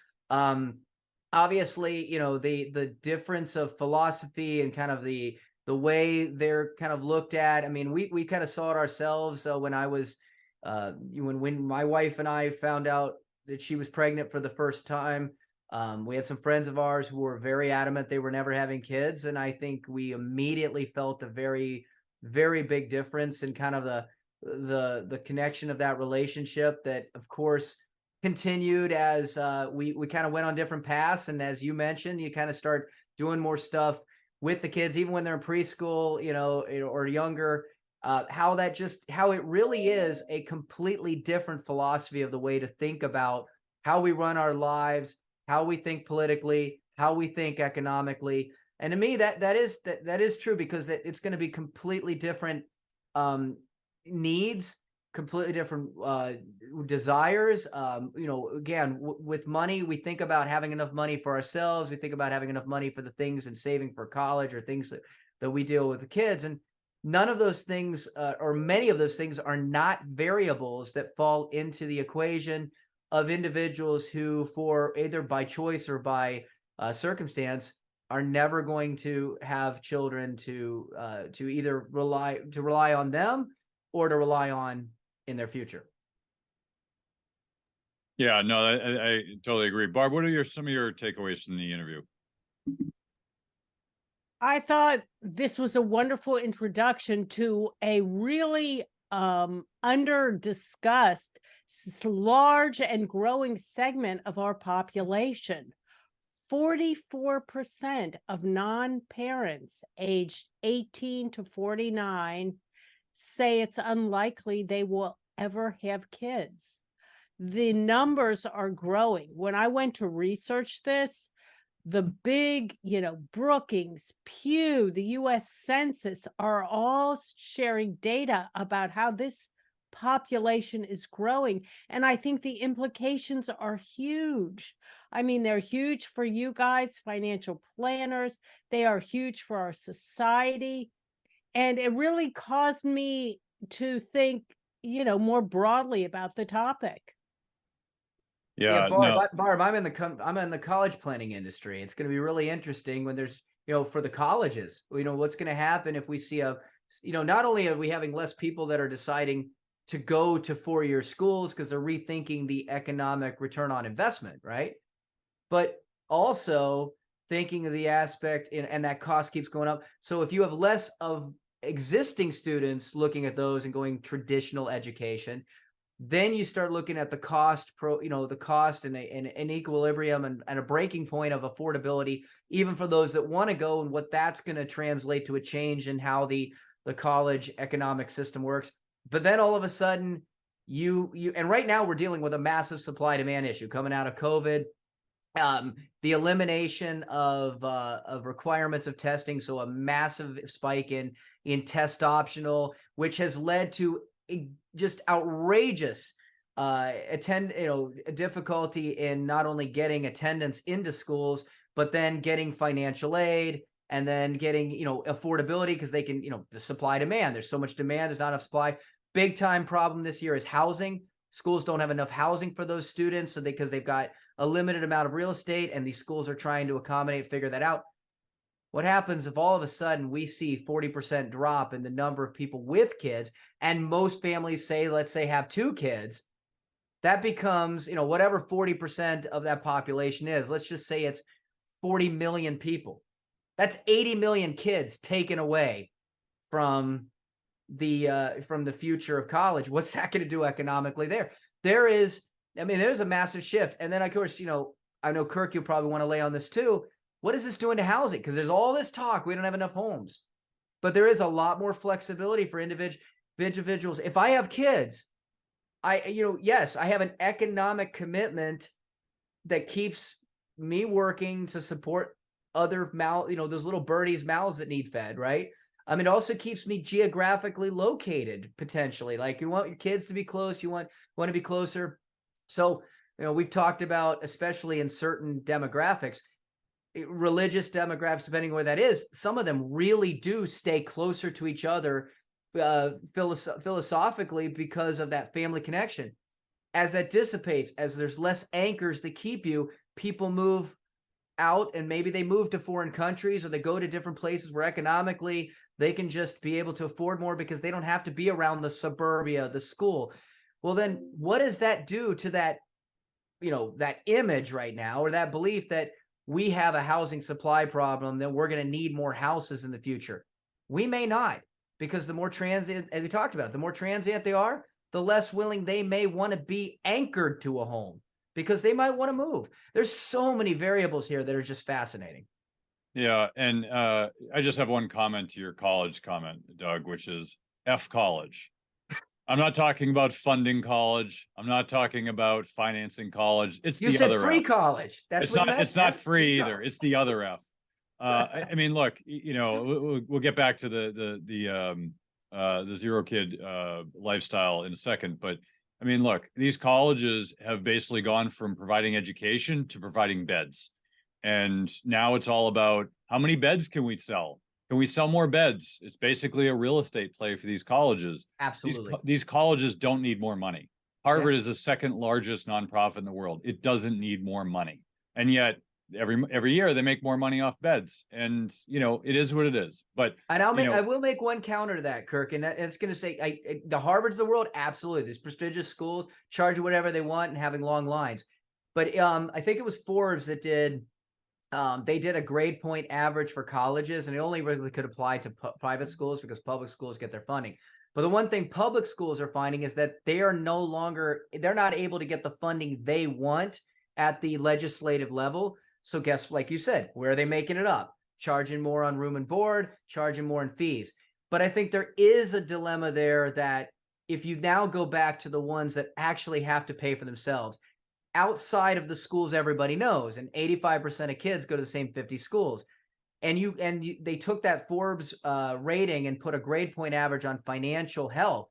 Obviously, the difference of philosophy and kind of the way they're kind of looked at. I mean, we kind of saw it ourselves when I was when my wife and I found out that she was pregnant for the first time. We had some friends of ours who were very adamant they were never having kids, and I think we immediately felt a very, very big difference in kind of the connection of that relationship that, of course, continued as we kind of went on different paths. And as you mentioned, you kind of start doing more stuff with the kids, even when they're in preschool, or younger, how it really is a completely different philosophy of the way to think about how we run our lives, how we think politically, how we think economically. And to me, that is true, because it's going to be completely different needs, completely different desires. Again, with money, we think about having enough money for ourselves. We think about having enough money for the things and saving for college or things that we deal with the kids. And none of those things, or many of those things, are not variables that fall into the equation of individuals who, for either by choice or by circumstance, are never going to have children to either rely on them or to rely on in their future. Yeah, no, I totally agree. Barb, what are some of your takeaways from the interview? I thought this was a wonderful introduction to a really under discussed large and growing segment of our population. 44% of non-parents aged 18 to 49 say it's unlikely they will ever have kids. The numbers are growing. When I went to research this, the big, Brookings, Pew, the US Census are all sharing data about how this population is growing. And I think the implications are huge. I mean, they're huge for you guys, financial planners. They are huge for our society. And it really caused me to think, more broadly about the topic. Yeah, Barb, I'm in the college planning industry. It's going to be really interesting when there's, for the colleges, what's going to happen if we see not only are we having less people that are deciding to go to 4-year schools because they're rethinking the economic return on investment, right? But also thinking of the aspect, and that cost keeps going up. So if you have less of existing students looking at those and going traditional education, then you start looking at the cost the cost and an equilibrium and a breaking point of affordability, even for those that want to go, and what that's going to translate to a change in how the college economic system works. But then all of a sudden and right now we're dealing with a massive supply demand issue coming out of COVID. The elimination of requirements of testing, so a massive spike in test optional, which has led to just outrageous difficulty in not only getting attendance into schools, but then getting financial aid, and then getting affordability, because they can the supply demand. There's so much demand, there's not enough supply. Big time problem this year is housing. Schools don't have enough housing for those students, because they've got a limited amount of real estate, and these schools are trying to figure that out. What happens if all of a sudden we see 40% drop in the number of people with kids, and most families let's say have 2 kids? That becomes, whatever 40% of that population is, let's just say it's 40 million people. That's 80 million kids taken away from the future of college. What's that going to do economically there? There's a massive shift. And then, of course, I know, Kirk, you'll probably want to lay on this too. What is this doing to housing? Because there's all this talk, we don't have enough homes. But there is a lot more flexibility for individuals. If I have kids, yes, I have an economic commitment that keeps me working to support other those little birdies' mouths that need fed, right? It also keeps me geographically located, potentially. Like, you want your kids to be close, you want to be closer. So, we've talked about, especially in certain demographics, religious demographics, depending on where that is, some of them really do stay closer to each other philosophically because of that family connection. As that dissipates, as there's less anchors that keep you, people move out, and maybe they move to foreign countries, or they go to different places where economically they can just be able to afford more because they don't have to be around the suburbia, the school. Well, then what does that do to that, that image right now, or that belief that we have a housing supply problem, that we're going to need more houses in the future? We may not, because the more transient, as we talked about, the more transient they are, the less willing they may want to be anchored to a home, because they might want to move. There's so many variables here that are just fascinating. Yeah, and I just have one comment to your college comment, Doug, which is F college. I'm not talking about funding college. I'm not talking about financing college. It's You the said other free F. college. That's It's what not. you It's not meant? free either. College. It's the other F. I mean, look, we'll get back to the zero kid lifestyle in a second, but I mean, look, these colleges have basically gone from providing education to providing beds. And now it's all about how many beds can we sell? Can we sell more beds? It's basically a real estate play for these colleges. Absolutely. These colleges don't need more money. Harvard is the second largest nonprofit in the world. It doesn't need more money. And yet every year they make more money off beds. And it is what it is. But and I will make one counter to that, Kirk, and it's going to say the Harvards of the world, absolutely. These prestigious schools charge whatever they want and having long lines. But I think it was Forbes that did. They did a grade point average for colleges, and it only really could apply to private schools because public schools get their funding. But the one thing public schools are finding is that they're not able to get the funding they want at the legislative level. So guess, like you said, where are they making it up? Charging more on room and board, charging more in fees. But I think there is a dilemma there that if you now go back to the ones that actually have to pay for themselves, outside of the schools everybody knows, and 85% of kids go to the same 50 schools. And they took that Forbes rating and put a grade point average on financial health.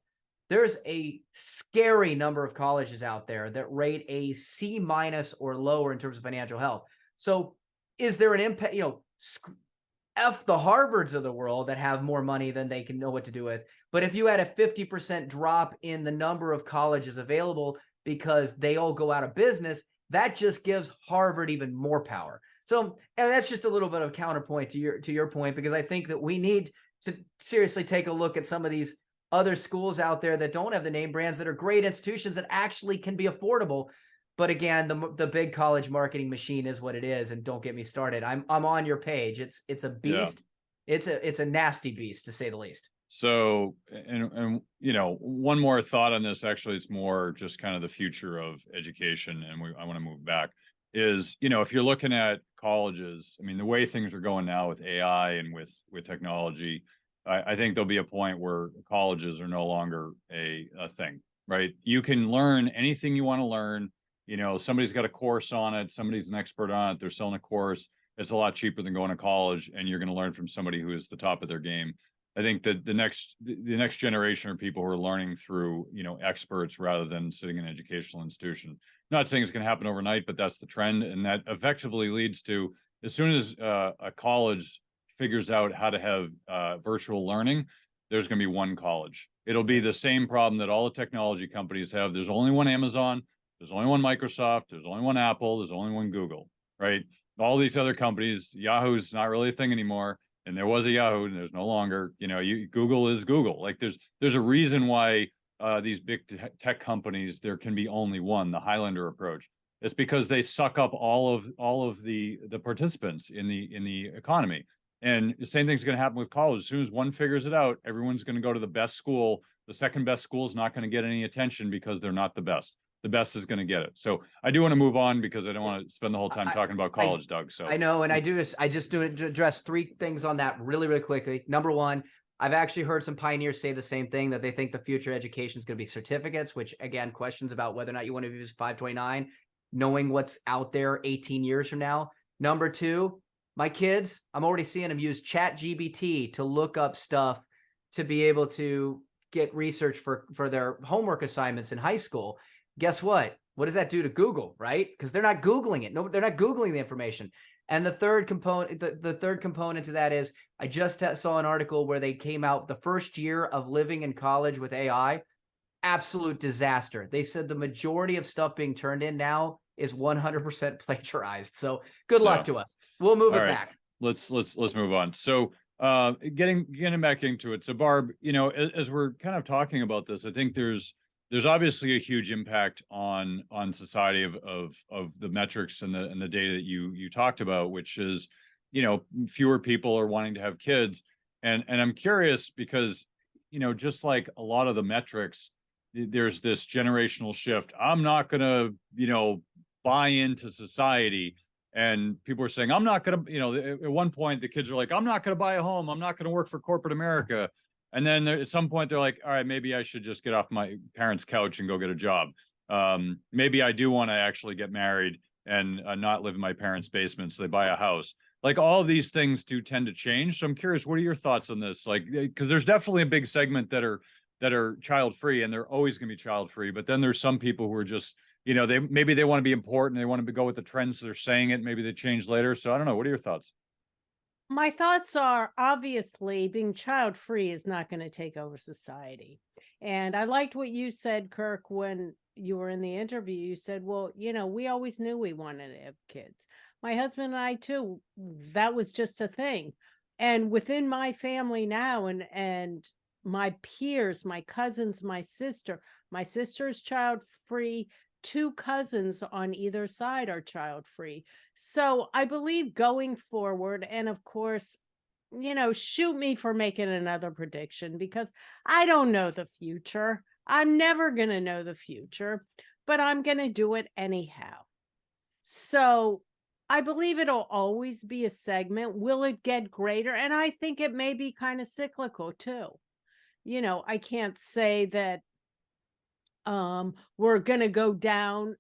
There's a scary number of colleges out there that rate a C- or lower in terms of financial health. So is there an impact? F the Harvards of the world that have more money than they can know what to do with. But if you had a 50% drop in the number of colleges available because they all go out of business, that just gives Harvard even more power. So, and that's just a little bit of counterpoint to your point, because I think that we need to seriously take a look at some of these other schools out there that don't have the name brands, that are great institutions that actually can be affordable. But again, the big college marketing machine is what it is, and don't get me started. I'm on your page. It's a beast. Yeah. It's a nasty beast, to say the least. So, and one more thought on this. Actually, it's more just kind of the future of education, and I want to move back. Is if you're looking at colleges, I mean, the way things are going now with AI and with technology, I think there'll be a point where colleges are no longer a thing, right? You can learn anything you want to learn. Somebody's got a course on it. Somebody's an expert on it. They're selling a course. It's a lot cheaper than going to college, and you're going to learn from somebody who is the top of their game. I think that the next generation are people who are learning through, experts rather than sitting in an educational institution. I'm not saying it's going to happen overnight, but that's the trend. And that effectively leads to, as soon as a college figures out how to have virtual learning, there's going to be one college. It'll be the same problem that all the technology companies have. There's only one Amazon. There's only one Microsoft. There's only one Apple. There's only one Google, right? All these other companies, Yahoo's not really a thing anymore. And there was a Yahoo, and there's no longer. Google is Google. Like there's a reason why these big tech companies, there can be only one, the Highlander approach. It's because they suck up all of the participants in the economy. And the same thing's going to happen with college. As soon as one figures it out, everyone's going to go to the best school. The second best school is not going to get any attention because they're not the best. The best is going to get it. So I do want to move on because I don't want to spend the whole time talking about college, Doug. So I know, and I just do address three things on that really, really quickly. Number one, I've actually heard some pioneers say the same thing, that they think the future education is going to be certificates, which again, questions about whether or not you want to use 529, knowing what's out there 18 years from now. Number two, my kids, I'm already seeing them use ChatGPT to look up stuff to be able to get research for their homework assignments in high school. Guess what? What does that do to Google, right? Because they're not Googling it. No, they're not Googling the information. And the third component, the third component to that is, I just saw an article where they came out the first year of living in college with AI, absolute disaster. They said the majority of stuff being turned in now is 100% plagiarized. So good luck to us. We'll move it back. Let's move on. So getting back into it. So Barb, as we're kind of talking about this, I think there's obviously a huge impact on society of the metrics and the data that you talked about, which is, fewer people are wanting to have kids. And I'm curious because, just like a lot of the metrics, there's this generational shift. I'm not going to, buy into society. And people are saying, I'm not going to, at one point, the kids are like, I'm not going to buy a home. I'm not going to work for corporate America. And then at some point, they're like, all right, maybe I should just get off my parents' couch and go get a job. Maybe I do want to actually get married and not live in my parents' basement. So they buy a house. like all of these things do tend to change. So I'm curious, what are your thoughts on this? Like, because there's definitely a big segment that are child free, and they're always going to be child free. But then there's some people who are just, maybe they want to be important, they want to go with the trends, so they're saying it. Maybe they change later. So I don't know. What are your thoughts? My thoughts are, obviously being child free is not going to take over society. And I liked what you said, Kirk, when you were in the interview. You said, well, we always knew we wanted to have kids. My husband and I too, that was just a thing. And within my family now, and my peers, my cousins, my sister is child free. 2 cousins on either side are child free. So I believe going forward, and of course, shoot me for making another prediction, because I don't know the future. I'm never going to know the future, but I'm going to do it anyhow. So I believe it'll always be a segment. Will it get greater? And I think it may be kind of cyclical too. I can't say that we're going to go down.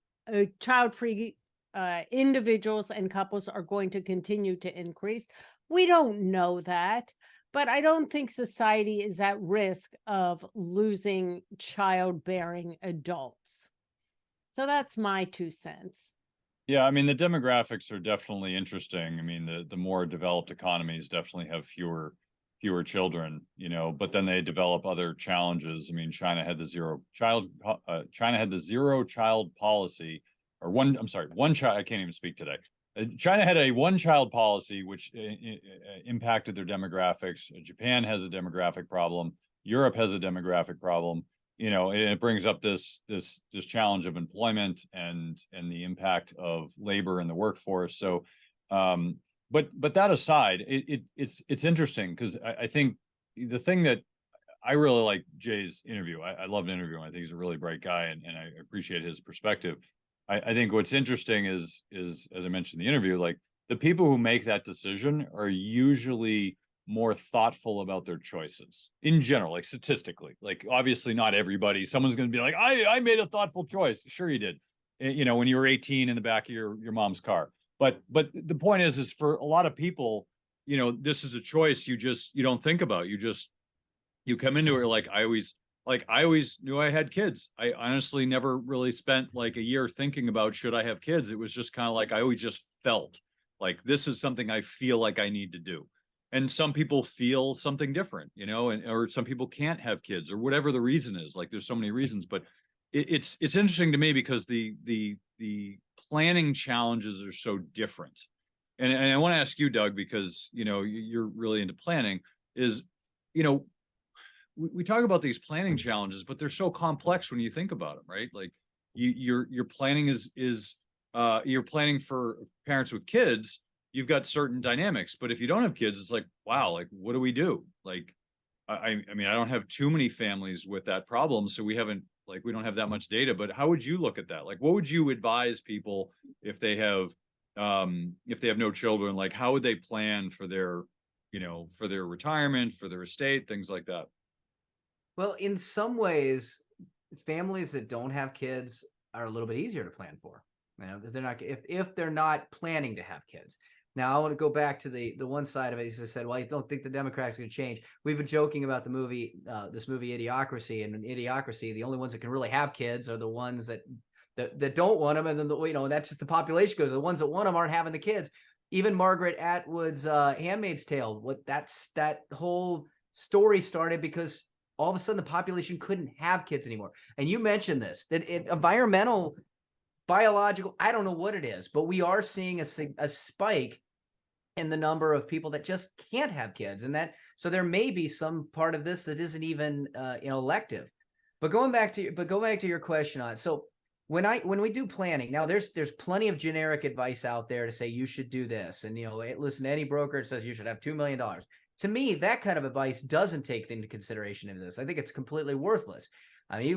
Child-free individuals and couples are going to continue to increase. We don't know that, but I don't think society is at risk of losing childbearing adults. So that's my 2 cents. Yeah, I mean, the demographics are definitely interesting. I mean, the more developed economies definitely have fewer children, but then they develop other challenges. I mean, China had the zero child policy, or one child. I can't even speak today. China had a one child policy, which impacted their demographics. Japan has a demographic problem. Europe has a demographic problem. And it brings up this challenge of employment and the impact of labor in the workforce. So, but that aside, it's interesting, because I think the thing that I really like Jay's interview. I love interviewing. I think he's a really bright guy, and I appreciate his perspective. I think what's interesting is, as I mentioned in the interview, like the people who make that decision are usually more thoughtful about their choices in general, like statistically. Like, obviously not everybody. Someone's going to be like, I made a thoughtful choice. Sure you did. When you were 18 in the back of your mom's car. But the point is for a lot of people, this is a choice you don't think about. You come into it like, I always knew I had kids. I honestly never really spent like a year thinking about, should I have kids? It was just kind of like, I always just felt like this is something I feel like I need to do. And some people feel something different, or some people can't have kids, or whatever the reason is. Like, there's so many reasons, but it's interesting to me because the planning challenges are so different. And I want to ask you, Doug, because you're really into planning. Is we talk about these planning challenges, but they're so complex when you think about them, right? Like, your planning is you're planning for parents with kids. You've got certain dynamics, but if you don't have kids, it's like, wow, like, what do we do? Like, I mean, I don't have too many families with that problem, so we don't have that much data. But how would you look at that? Like, what would you advise people if they have no children? Like, how would they plan for their retirement, for their estate, things like that? Well, in some ways, families that don't have kids are a little bit easier to plan for. They're not, if they're not planning to have kids. Now, I want to go back to the one side of it. As I said, well, I don't think the Democrats are going to change. We've been joking about the movie, this movie Idiocracy, and in Idiocracy, the only ones that can really have kids are the ones that don't want them, and then that's just the population goes. The ones that want them aren't having the kids. Even Margaret Atwood's Handmaid's Tale, that whole story started because all of a sudden the population couldn't have kids anymore. And you mentioned this, that environmental, biological, I don't know what it is, but we are seeing a spike in the number of people that just can't have kids. So there may be some part of this that isn't even elective. But going back to your question on it. So when we do planning, now there's plenty of generic advice out there to say you should do this. And listen to any broker that says you should have $2 million. To me, that kind of advice doesn't take into consideration of this. I think it's completely worthless. I mean,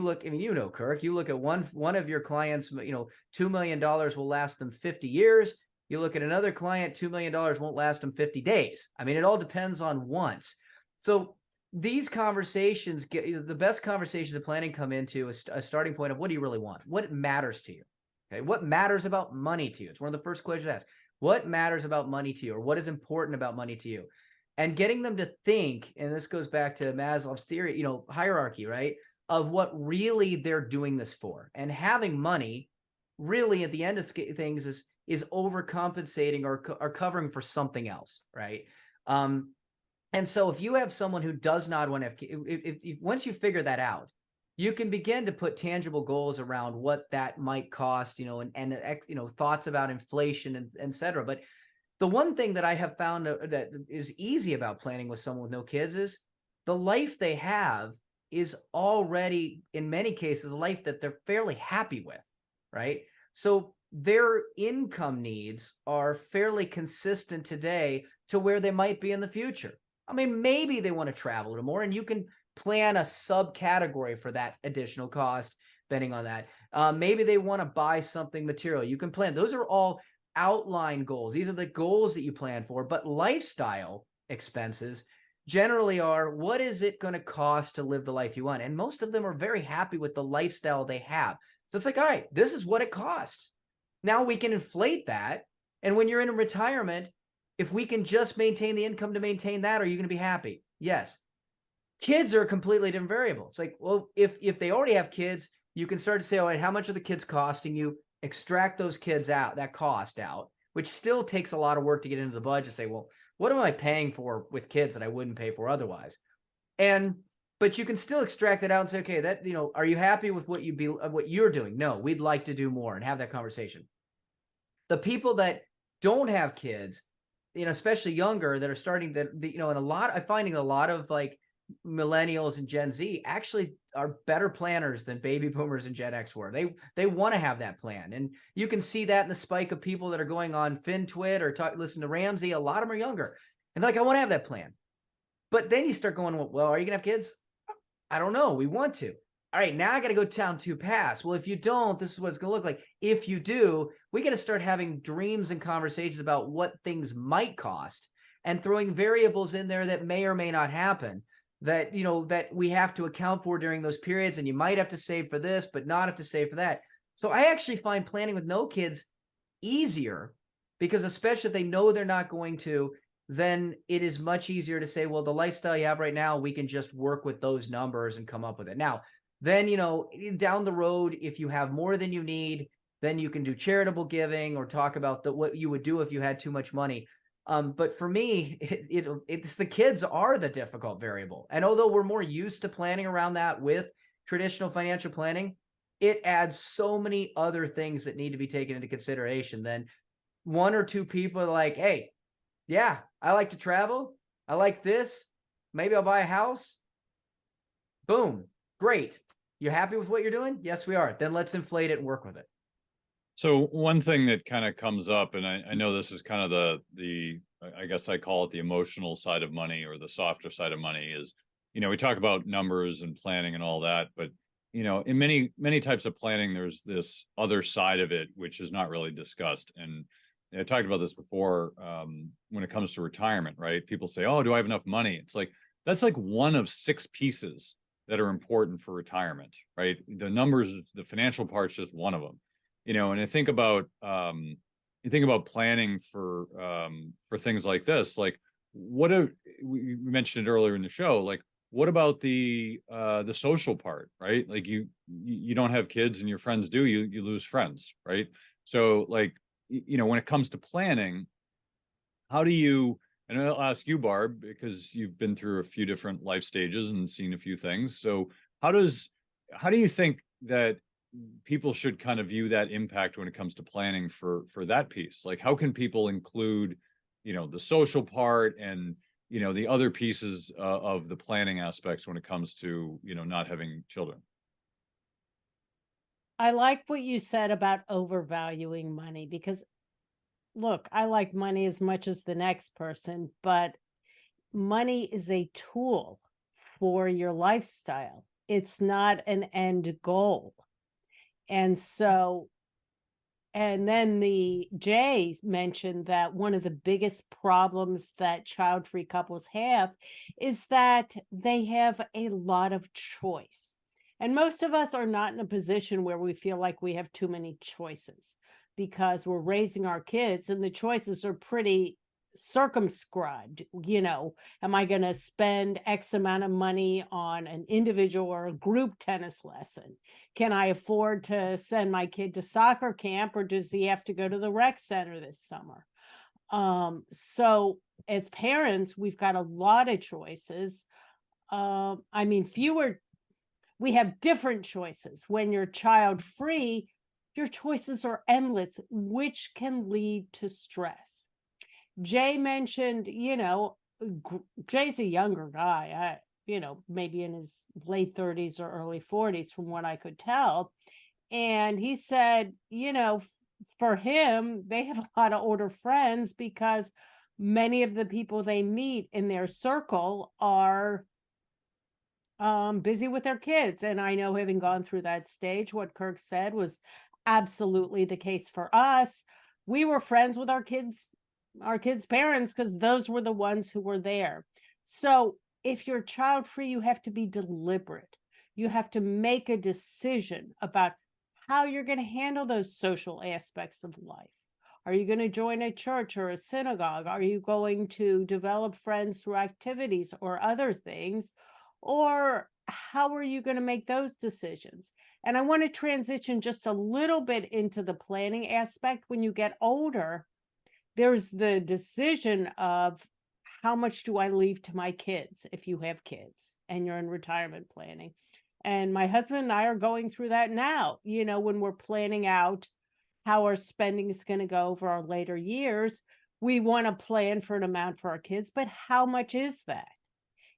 Kirk, you look at one of your clients, $2 million will last them 50 years. You look at another client, $2 million won't last them 50 days. I mean, it all depends on once. So these conversations, the best conversations of planning come into a starting point of, what do you really want? What matters to you? Okay. What matters about money to you? It's one of the first questions asked. What matters about money to you, or what is important about money to you? And getting them to think, and this goes back to Maslow's theory, hierarchy, right? Of what really they're doing this for. And having money really at the end of things is overcompensating or covering for something else, right? And so if you have someone who does not want to have, if once you figure that out, you can begin to put tangible goals around what that might cost, and thoughts about inflation and et cetera. But the one thing that I have found that is easy about planning with someone with no kids is the life they have is already, in many cases, a life that they're fairly happy with, right? So their income needs are fairly consistent today to where they might be in the future. I mean, maybe they want to travel a little more, and you can plan a subcategory for that additional cost, depending on that. Maybe they want to buy something material. You can plan. Those are all outline goals. These are the goals that you plan for. But lifestyle expenses generally are, what is it going to cost to live the life you want? And most of them are very happy with the lifestyle they have. So it's like, all right, this is what it costs. Now we can inflate that. And when you're in a retirement, if we can just maintain the income to maintain that, are you going to be happy? Yes. Kids are a completely different variable. It's like, well, if they already have kids, you can start to say, all right, how much are the kids costing you? Extract those kids out, that cost out, which still takes a lot of work to get into the budget. Say, well, what am I paying for with kids that I wouldn't pay for otherwise? But you can still extract that out and say, okay, that, are you happy with what you're doing? No, we'd like to do more, and have that conversation. The people that don't have kids, especially younger, that are starting to, I'm finding a lot of like millennials and Gen Z actually are better planners than baby boomers and Gen X were. They want to have that plan. And you can see that in the spike of people that are going on FinTwit or listen to Ramsey. A lot of them are younger. And like, I want to have that plan. But then you start going, well, are you going to have kids? I don't know. We want to. All right, now I got to go down 2 paths. Well, if you don't, this is what it's going to look like. If you do, we got to start having dreams and conversations about what things might cost, and throwing variables in there that may or may not happen, that, that we have to account for during those periods. And you might have to save for this, but not have to save for that. So I actually find planning with no kids easier, because especially if they know they're not going to, then it is much easier to say, well, the lifestyle you have right now, we can just work with those numbers and come up with it. Now, then, down the road, if you have more than you need, then you can do charitable giving or talk about what you would do if you had too much money. But for me, it's the kids are the difficult variable. And although we're more used to planning around that with traditional financial planning, it adds so many other things that need to be taken into consideration. Then 1 or 2 people are like, hey, yeah, I like to travel. I like this. Maybe I'll buy a house. Boom. Great. You happy with what you're doing? Yes, we are. Then let's inflate it and work with it. So one thing that kind of comes up, and I know this is kind of the I guess I call it the emotional side of money, or the softer side of money, is, we talk about numbers and planning and all that, but, in many types of planning, there's this other side of it, which is not really discussed. And I talked about this before, when it comes to retirement, right? People say, oh, do I have enough money? It's like, that's like one of 6 pieces that are important for retirement, right? The numbers, the financial part's just one of them, and I think about, you think about planning for things like this, like we mentioned it earlier in the show, like, what about the social part, right? Like you don't have kids and your friends do, you lose friends, right? So like, when it comes to planning, how do you, and I'll ask you, Barb, because you've been through a few different life stages and seen a few things. So how do you think that people should kind of view that impact when it comes to planning for that piece? Like, how can people include, the social part and, the other pieces of the planning aspects when it comes to, not having children? I like what you said about overvaluing money, because look, I like money as much as the next person, but money is a tool for your lifestyle. It's not an end goal. And so, and then Jay mentioned that one of the biggest problems that child-free couples have is that they have a lot of choice. And most of us are not in a position where we feel like we have too many choices. because we're raising our kids and the choices are pretty circumscribed. You know, am I going to spend X amount of money on an individual or a group tennis lesson? Can I afford to send my kid to soccer camp, or does he have to go to the rec center this summer? So as parents, we've got a lot of choices. I mean, we have different choices. When you're child free, your choices are endless, which can lead to stress. Jay mentioned, you know, Jay's a younger guy, you know, maybe in his late 30s or early 40s, from what I could tell. And he said, you know, for him, they have a lot of older friends because many of the people they meet in their circle are busy with their kids. And I know, having gone through that stage, what Kirk said was absolutely the case for us. We were friends with our kids' parents because those were the ones who were there. So if you're child free, you have to be deliberate. You have to make a decision about how you're going to handle those social aspects of life. Are you going to join a church or a synagogue? Are you going to develop friends through activities or other things? Or how are you going to make those decisions? And I want to transition just a little bit into the planning aspect. When you get older, there's the decision of how much do I leave to my kids if you have kids and you're in retirement planning. And my husband and I are going through that now, you know, when we're planning out how our spending is going to go over our later years. We want to plan for an amount for our kids, but how much is that?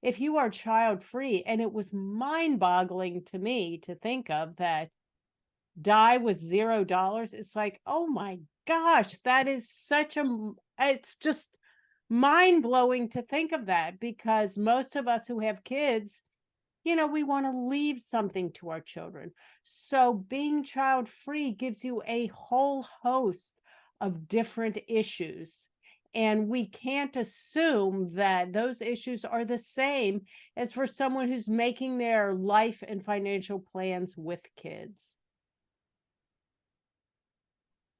If you are child free, and it was mind boggling to me to think of that die with $0, it's like, oh my gosh, that is it's just mind blowing to think of that, because most of us who have kids, you know, we want to leave something to our children. So being child free gives you a whole host of different issues. And we can't assume that those issues are the same as for someone who's making their life and financial plans with kids.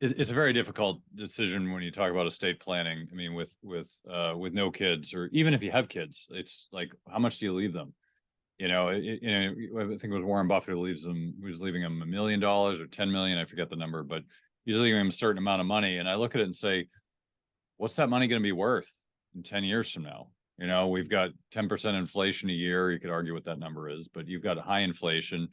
It's a very difficult decision when you talk about estate planning. I mean, with no kids, or even if you have kids, it's like, how much do you leave them? You know, I think it was Warren Buffett who was leaving them $1 million or 10 million. I forget the number, but he's leaving them a certain amount of money. And I look at it and say, what's that money going to be worth in 10 years from now? You know, we've got 10% inflation a year. You could argue what that number is, but you've got high inflation.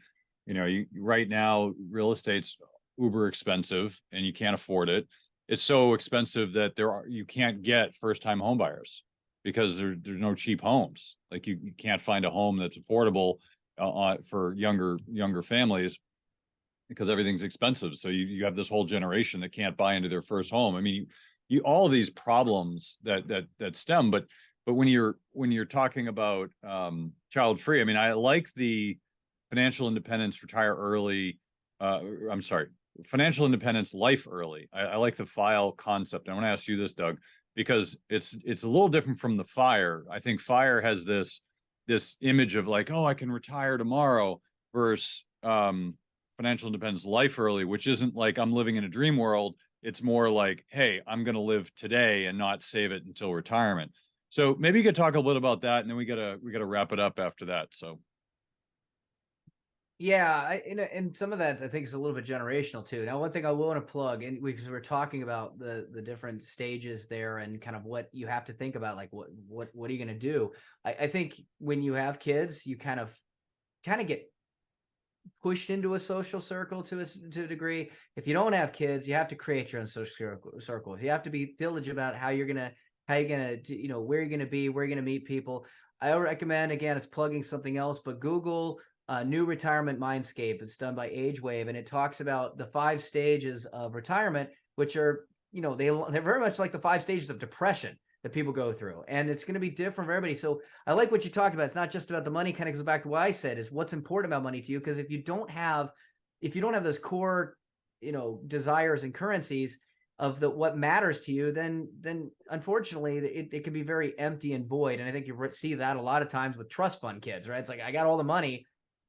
You know, right now, real estate's uber expensive and you can't afford it. It's so expensive that you can't get first-time home buyers because there's no cheap homes. Like you can't find a home that's affordable for younger families because everything's expensive. So you have this whole generation that can't buy into their first home. I mean, all of these problems that stem, but when you're talking about child free, I mean, I like the financial independence, retire early. Financial independence, life early. I like the FILE concept. I want to ask you this, Doug, because it's a little different from the FIRE. I think FIRE has this image of like, oh, I can retire tomorrow, versus financial independence, life early, which isn't like I'm living in a dream world. It's more like, hey, I'm going to live today and not save it until retirement. So maybe you could talk a little bit about that, and then we gotta wrap it up after that. So. Yeah, and some of that I think is a little bit generational too. Now, one thing I will want to plug, and because we're talking about the different stages there and kind of what you have to think about, like what are you going to do? I think when you have kids, you kind of get pushed into a social circle to a degree. If you don't have kids, you have to create your own social circle. You have to be diligent about how you're gonna you know, where you're gonna be, where you're gonna meet people. I recommend, again, it's plugging something else, but Google New Retirement Mindscape. It's done by AgeWave, and it talks about the 5 stages of retirement, which are, you know, they're very much like the 5 stages of depression that people go through, and it's going to be different for everybody. So I like what you talked about. It's not just about the money. Kind of goes back to what I said, is what's important about money to you, because if you don't have those core, you know, desires and currencies of what matters to you, then unfortunately it can be very empty and void. And I think you see that a lot of times with trust fund kids, right? It's like, I got all the money,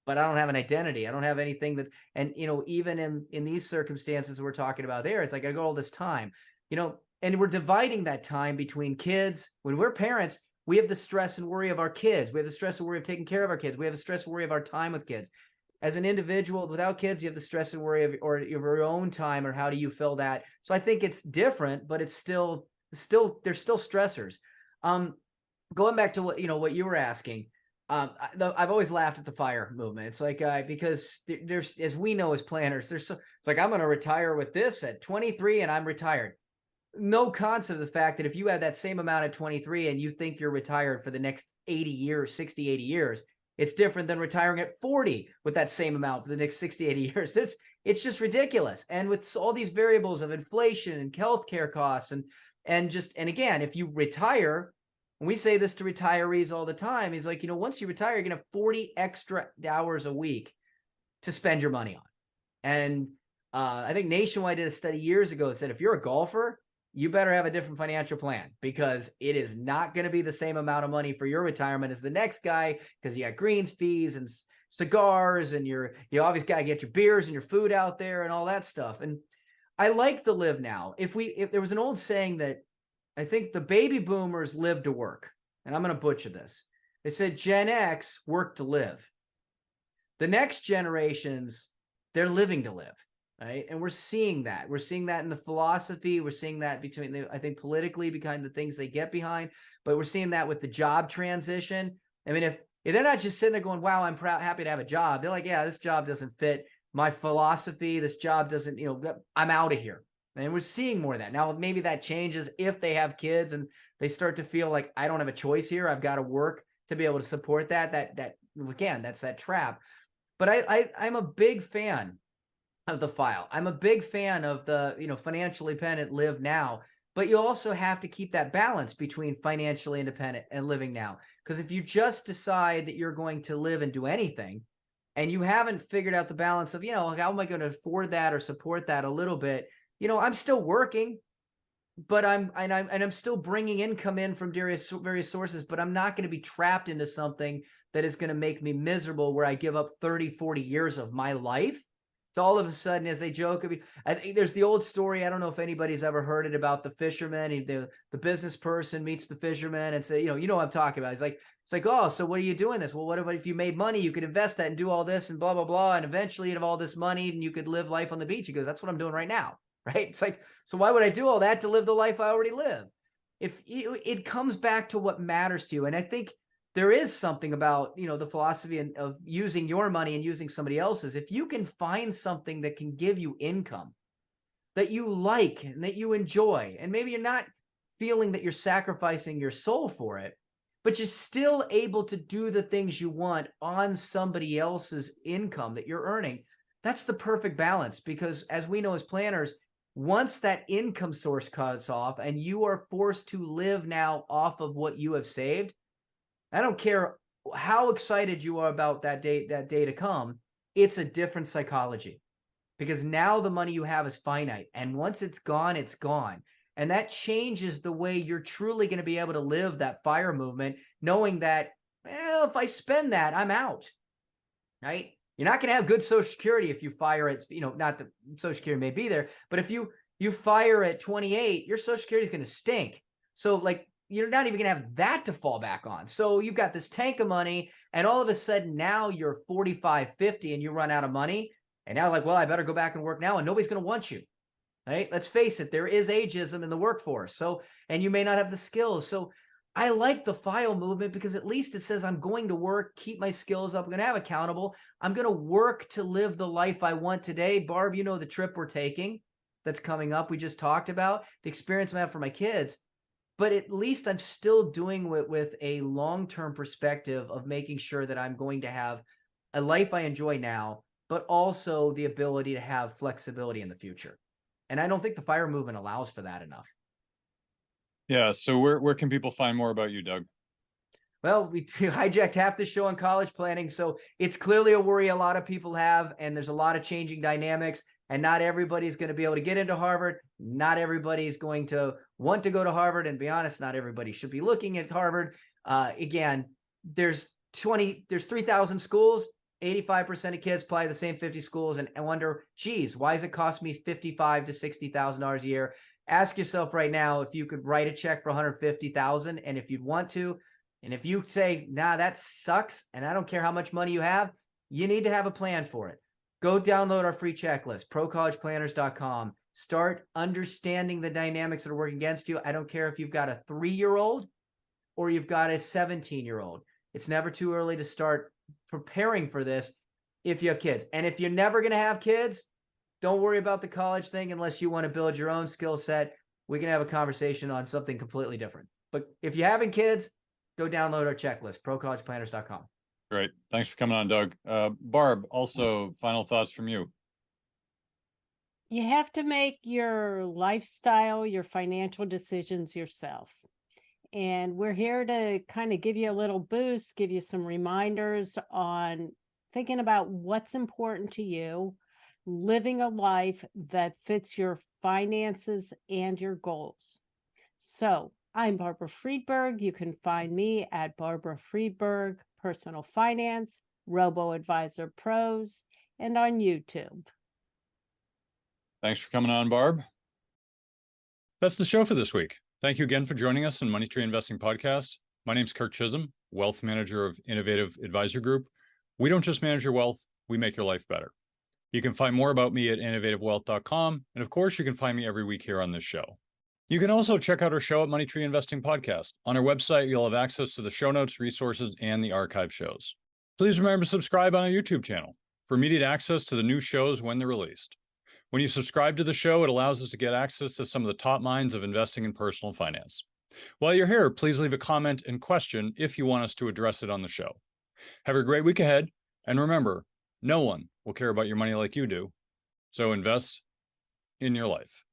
but I don't have an identity. I don't have anything that, and, even in these circumstances we're talking about there, it's like I got all this time, and we're dividing that time between kids. When we're parents, we have the stress and worry of our kids. We have the stress and worry of taking care of our kids. We have the stress and worry of our time with kids. As an individual without kids, you have the stress and worry of your own time, or how do you fill that? So I think it's different, but it's still there's still stressors. Going back to what you were asking, I've always laughed at the FIRE movement. It's like because there's, as we know as planners, it's like I'm going to retire with this at 23 and I'm retired. No concept of the fact that if you have that same amount at 23 and you think you're retired for the next 80 years, 60, 80 years, it's different than retiring at 40 with that same amount for the next 60, 80 years. It's just ridiculous. And with all these variables of inflation and healthcare costs and again, if you retire, and we say this to retirees all the time, he's like, once you retire, you're going to have 40 extra hours a week to spend your money on. And I think Nationwide did a study years ago that said, if you're a golfer, you better have a different financial plan, because it is not going to be the same amount of money for your retirement as the next guy, because you got greens fees and cigars, and you obviously got to get your beers and your food out there and all that stuff. And I like the live now. If there was an old saying that I think the baby boomers live to work, and I'm going to butcher this. They said Gen X work to live. The next generations, they're living to live. Right. And we're seeing that. We're seeing that in the philosophy. We're seeing that I think politically behind the things they get behind, but we're seeing that with the job transition. I mean, if they're not just sitting there going, wow, I'm happy to have a job. They're like, yeah, this job doesn't fit my philosophy. This job doesn't, I'm out of here. And we're seeing more of that. Now, maybe that changes if they have kids and they start to feel like, I don't have a choice here. I've got to work to be able to support that again, that's that trap. But I'm a big fan of the file. I'm a big fan of the, financially independent live now, but you also have to keep that balance between financially independent and living now. Because if you just decide that you're going to live and do anything, and you haven't figured out the balance of, how am I going to afford that or support that a little bit? I'm still working, but I'm still bringing income in from various sources, but I'm not going to be trapped into something that is going to make me miserable, where I give up 30, 40 years of my life. So all of a sudden, as they joke, I think there's the old story. I don't know if anybody's ever heard it, about the fisherman. The business person meets the fisherman and say, you know what I'm talking about. It's like, oh, so what are you doing this? Well, what if you made money? You could invest that and do all this and blah, blah, blah. And eventually you'd have all this money and you could live life on the beach. He goes, that's what I'm doing right now. Right. It's like, so why would I do all that to live the life I already live? If it comes back to what matters to you. And I think there is something about, the philosophy of using your money and using somebody else's. If you can find something that can give you income that you like and that you enjoy, and maybe you're not feeling that you're sacrificing your soul for it, but you're still able to do the things you want on somebody else's income that you're earning, that's the perfect balance. Because as we know as planners, once that income source cuts off and you are forced to live now off of what you have saved, I don't care how excited you are about that day to come, it's a different psychology, because now the money you have is finite. And once it's gone, it's gone. And that changes the way you're truly going to be able to live that FIRE movement, knowing that, well, if I spend that, I'm out, right? You're not going to have good Social Security if you FIRE at, not that Social Security may be there, but if you FIRE at 28, your Social Security is going to stink. So you're not even going to have that to fall back on. So you've got this tank of money, and all of a sudden now you're 45, 50 and you run out of money. And now well, I better go back and work now, and nobody's going to want you. Right? Let's face it, there is ageism in the workforce. So, and you may not have the skills. So I like the FILE movement, because at least it says I'm going to work, keep my skills up. I'm going to have accountable. I'm going to work to live the life I want today. Barb, the trip we're taking that's coming up, we just talked about, the experience I have for my kids. But at least I'm still doing it with a long-term perspective of making sure that I'm going to have a life I enjoy now, but also the ability to have flexibility in the future. And I don't think the FIRE movement allows for that enough. Yeah. So where can people find more about you, Doug? Well, we hijacked half the show on college planning. So it's clearly a worry a lot of people have, and there's a lot of changing dynamics. And not everybody's going to be able to get into Harvard. Not everybody's going to want to go to Harvard. And be honest, not everybody should be looking at Harvard. Again, there's 3,000 schools. 85% of kids apply to the same 50 schools and wonder, geez, why does it cost me $55,000 to $60,000 a year? Ask yourself right now if you could write a check for $150,000, and if you'd want to, and if you say, nah, that sucks, and I don't care how much money you have, you need to have a plan for it. Go download our free checklist, procollegeplanners.com. Start understanding the dynamics that are working against you. I don't care if you've got a 3-year-old or you've got a 17-year-old. It's never too early to start preparing for this if you have kids. And if you're never going to have kids, don't worry about the college thing unless you want to build your own skill set. We can have a conversation on something completely different. But if you're having kids, go download our checklist, procollegeplanners.com. Great. Thanks for coming on, Doug. Barb, also final thoughts from you. You have to make your lifestyle, your financial decisions yourself. And we're here to kind of give you a little boost, give you some reminders on thinking about what's important to you, living a life that fits your finances and your goals. So I'm Barbara Friedberg. You can find me at Barbara Friedberg Personal Finance, Robo-Advisor Pros, and on YouTube. Thanks for coming on, Barb. That's the show for this week. Thank you again for joining us on Money Tree Investing Podcast. My name's Kirk Chisholm, Wealth Manager of Innovative Advisor Group. We don't just manage your wealth, we make your life better. You can find more about me at innovativewealth.com. And of course, you can find me every week here on this show. You can also check out our show at Money Tree Investing Podcast. On our website, you'll have access to the show notes, resources, and the archive shows. Please remember to subscribe on our YouTube channel for immediate access to the new shows when they're released. When you subscribe to the show, it allows us to get access to some of the top minds of investing in personal finance. While you're here, please leave a comment and question if you want us to address it on the show. Have a great week ahead, and remember, no one will care about your money like you do, so invest in your life.